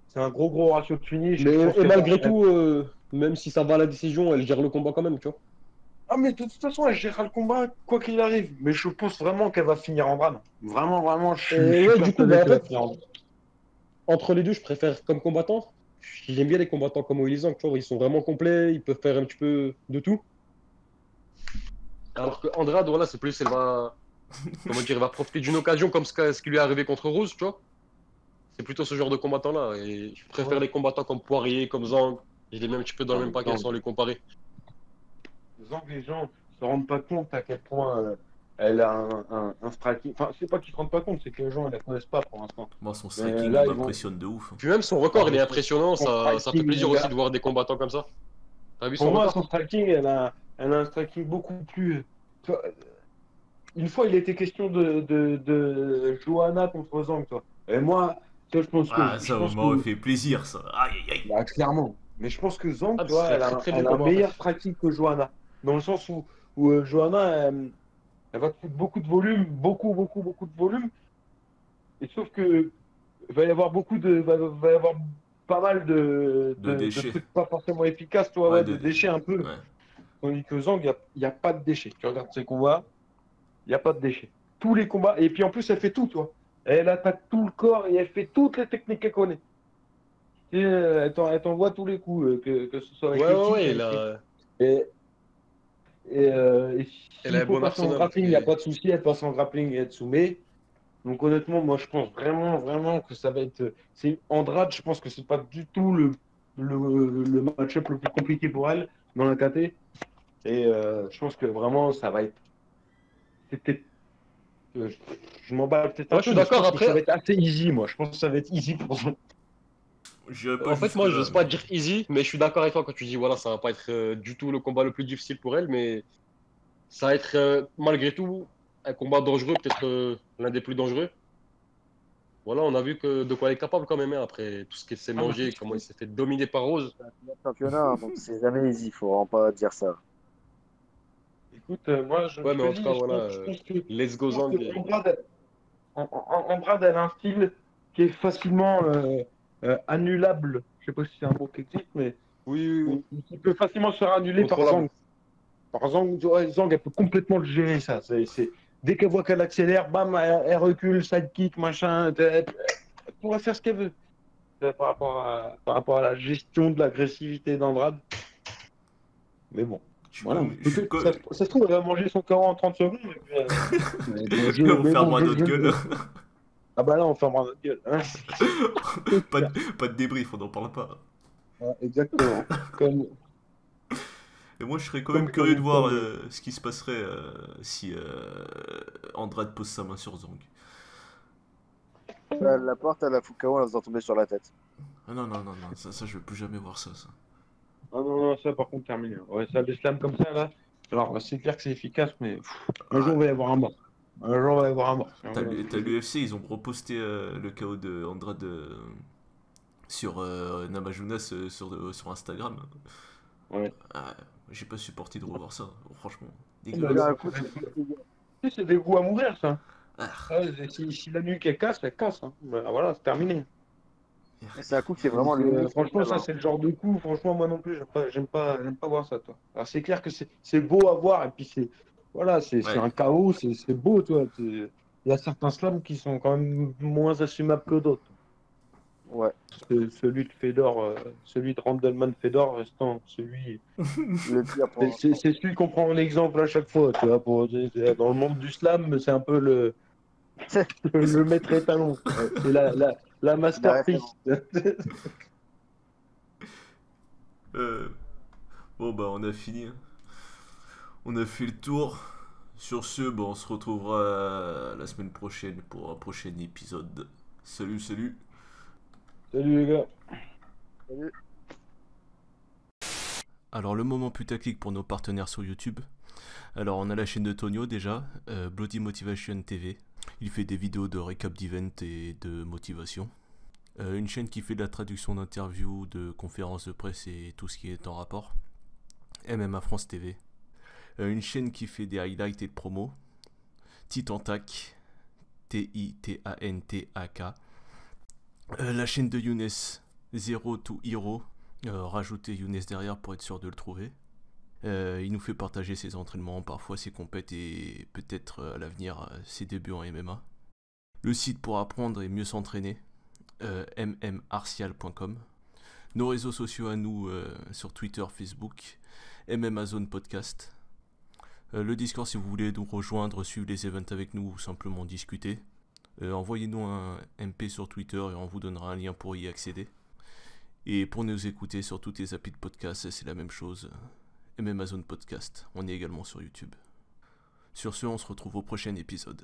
c'est un gros ratio de finish. Mais Je pense et qu'elle va. malgré tout, même si ça va à la décision, elle gère le combat quand même, tu vois. Ah, mais de toute façon, elle gérera le combat quoi qu'il arrive. Mais je pense vraiment qu'elle va finir en drame. Vraiment, je Et suis ouais, du coup, persuadé bah, en qu'elle va fait, finir en drame. entre les deux, je préfère comme combattant. J'aime bien les combattants comme Oilizang, tu vois, ils sont vraiment complets, ils peuvent faire un petit peu de tout. Alors que Andrade, voilà, c'est plus, elle va, comment dire, elle va profiter d'une occasion comme ce qui lui est arrivé contre Rose, tu vois. C'est plutôt ce genre de combattant-là. Et je préfère Ouais. les combattants comme Poirier, comme Zhang. Je les mets un petit peu dans Non, le même mais paquet sans les comparer. Zhang, les gens se rendent pas compte à quel point elle a un striking. Enfin, c'est pas qu'ils se rendent pas compte, c'est que les gens ne la connaissent pas pour l'instant. Moi, son Mais striking, il là, ils vont. m'impressionne de ouf. Puis même son record, il est impressionnant. Ça fait plaisir Mon aussi gars. de voir des combattants comme ça. T'as vu Pour son moi, record? son striking, elle a un striking beaucoup plus. Tu vois, une fois, il était question de Johanna contre Zhang, toi. Et moi, tu vois, Ah, je ça pense m'aurait que fait plaisir, ça. Aïe. bah, clairement. Mais je pense que Zhang, Ah, tu ce vois, serait un très très beau elle a un combat à meilleur faire. striking que Johanna. Dans le sens où Johanna, elle va te foutre beaucoup de volume, beaucoup de volume. Et sauf que va y avoir va y avoir pas mal De de déchets. trucs pas forcément efficaces, toi, Ouais, ouais, de déchets un peu. ouais. Tandis que Zhang, il y a pas de déchets. Tu regardes ses combats, il n'y a pas de déchets. Tous les combats. Et puis en plus, elle fait tout, toi. Elle attaque tout le corps et elle fait toutes les techniques qu'elle connaît. Et, elle t'envoie tous les coups, que ce soit avec Ouais, les ouais, kicks, ouais. avec les. Et, et Elle a s'il un faut bon passer en arsenal. grappling, il n'y a pas de souci, elle passe en grappling et elle te soumet. Donc honnêtement, moi je pense vraiment que ça va être. C'est Andrade, je pense que c'est pas du tout le match-up le plus compliqué pour elle dans la KT. Et je pense que vraiment ça va être. C'était. Je, je m'emballe peut-être un Ouais, je peu, suis mais je d'accord. pense que Après, ça va être assez easy, moi. Je pense que ça va être easy pour ça. J'irai pas en fait, moi, jusque-là, j'ose pas mais. dire easy, mais je suis d'accord avec toi quand tu dis, voilà, ça va pas être du tout le combat le plus difficile pour elle, mais ça va être malgré tout un combat dangereux, peut-être l'un des plus dangereux. Voilà, on a vu que de quoi elle est capable quand même, hein, après tout ce qu'elle s'est Ah, mais mangé, comment il s'est fait dominer par Rose. C'est un final de championnat, hein, donc c'est jamais easy, faut vraiment pas dire ça. écoute, moi Ouais, je mais te en tout cas, dis, voilà, let's go je pense que Zang. Et... Andrade, elle a un style qui est facilement annulable. Je sais pas si c'est un mot qui existe, mais Oui, oui, oui. qui peut facilement se faire annuler par Contrôlable. Zhang. Par Zhang, ouais, Zhang, elle peut complètement le gérer, ça. Dès qu'elle voit qu'elle accélère, bam, elle recule, sidekick, machin. Elle pourra faire ce qu'elle veut. par rapport à la gestion de l'agressivité d'Andrade. Mais bon, Je suis voilà. comme- je suis Peut-être, ça se trouve, elle va manger son KO en 30 secondes. Et puis, On fermera notre gueule. Ah bah là, on fermera notre gueule. Hein. Pas de débrief, on n'en parle pas. Ouais, exactement. Et moi, je serais quand Comme même curieux de voir comme- ce qui se passerait si Andrade pose sa main sur Zhang. La porte, elle a Fukao en la faisant tomber sur la tête. Ah non, ça je veux plus jamais voir ça. Ah non, ça par contre, terminé. Ouais, ça, des slams comme ça, là. Alors, c'est clair que c'est efficace, mais un jour, il va y avoir un mort. Un jour, il va y avoir un mort. T'as l'UFC, ils ont reposté le KO de Andrade sur Namajunas sur Instagram. Ouais. Ah, j'ai pas supporté de revoir ça, franchement. Il Dégueulasse. a un coup, C'est des goûts à mourir, ça. Ah, Si la nuque, elle casse, elle casse. Hein. Ben, voilà, c'est terminé. c'est un coup qui est vraiment le. Franchement, ça, c'est le genre de coup. Franchement, moi non plus, j'aime pas voir ça, toi. Alors, c'est clair que c'est beau à voir, et puis voilà, c'est Ouais. un chaos, c'est beau, toi. Il y a certains slams qui sont quand même moins assumables que d'autres. Ouais, Celui de Fedor, celui de Randleman Fedor, restant celui. le pire pour C'est celui qu'on prend en exemple à chaque fois, tu vois. Dans le monde du slam, c'est un peu le maître étalon. C'est la masterpiece. Bon bah on a fini. Hein. On a fait le tour. Sur ce, bon, on se retrouvera la semaine prochaine pour un prochain épisode. Salut. Salut les gars. Alors le moment putaclic pour nos partenaires sur YouTube. Alors on a la chaîne de Tonio déjà, Bloody Motivation TV. Il fait des vidéos de récap d'event et de motivation. Une chaîne qui fait de la traduction d'interviews, de conférences de presse et tout ce qui est en rapport. MMA France TV. Une chaîne qui fait des highlights et de promos. Titantac. Titantak. La chaîne de Younes, Zero to Hero. Rajoutez Younes derrière pour être sûr de le trouver. Il nous fait partager ses entraînements, parfois ses compètes et peut-être à l'avenir ses débuts en MMA. Le site pour apprendre et mieux s'entraîner, mmartial.com. Nos réseaux sociaux à nous sur Twitter, Facebook, MMAzone Podcast. Le Discord si vous voulez nous rejoindre, suivre les events avec nous ou simplement discuter. Envoyez-nous un MP sur Twitter et on vous donnera un lien pour y accéder. Et pour nous écouter sur toutes les applis de podcast, c'est la même chose. MMAzone Podcast, on est également sur YouTube. Sur ce, on se retrouve au prochain épisode.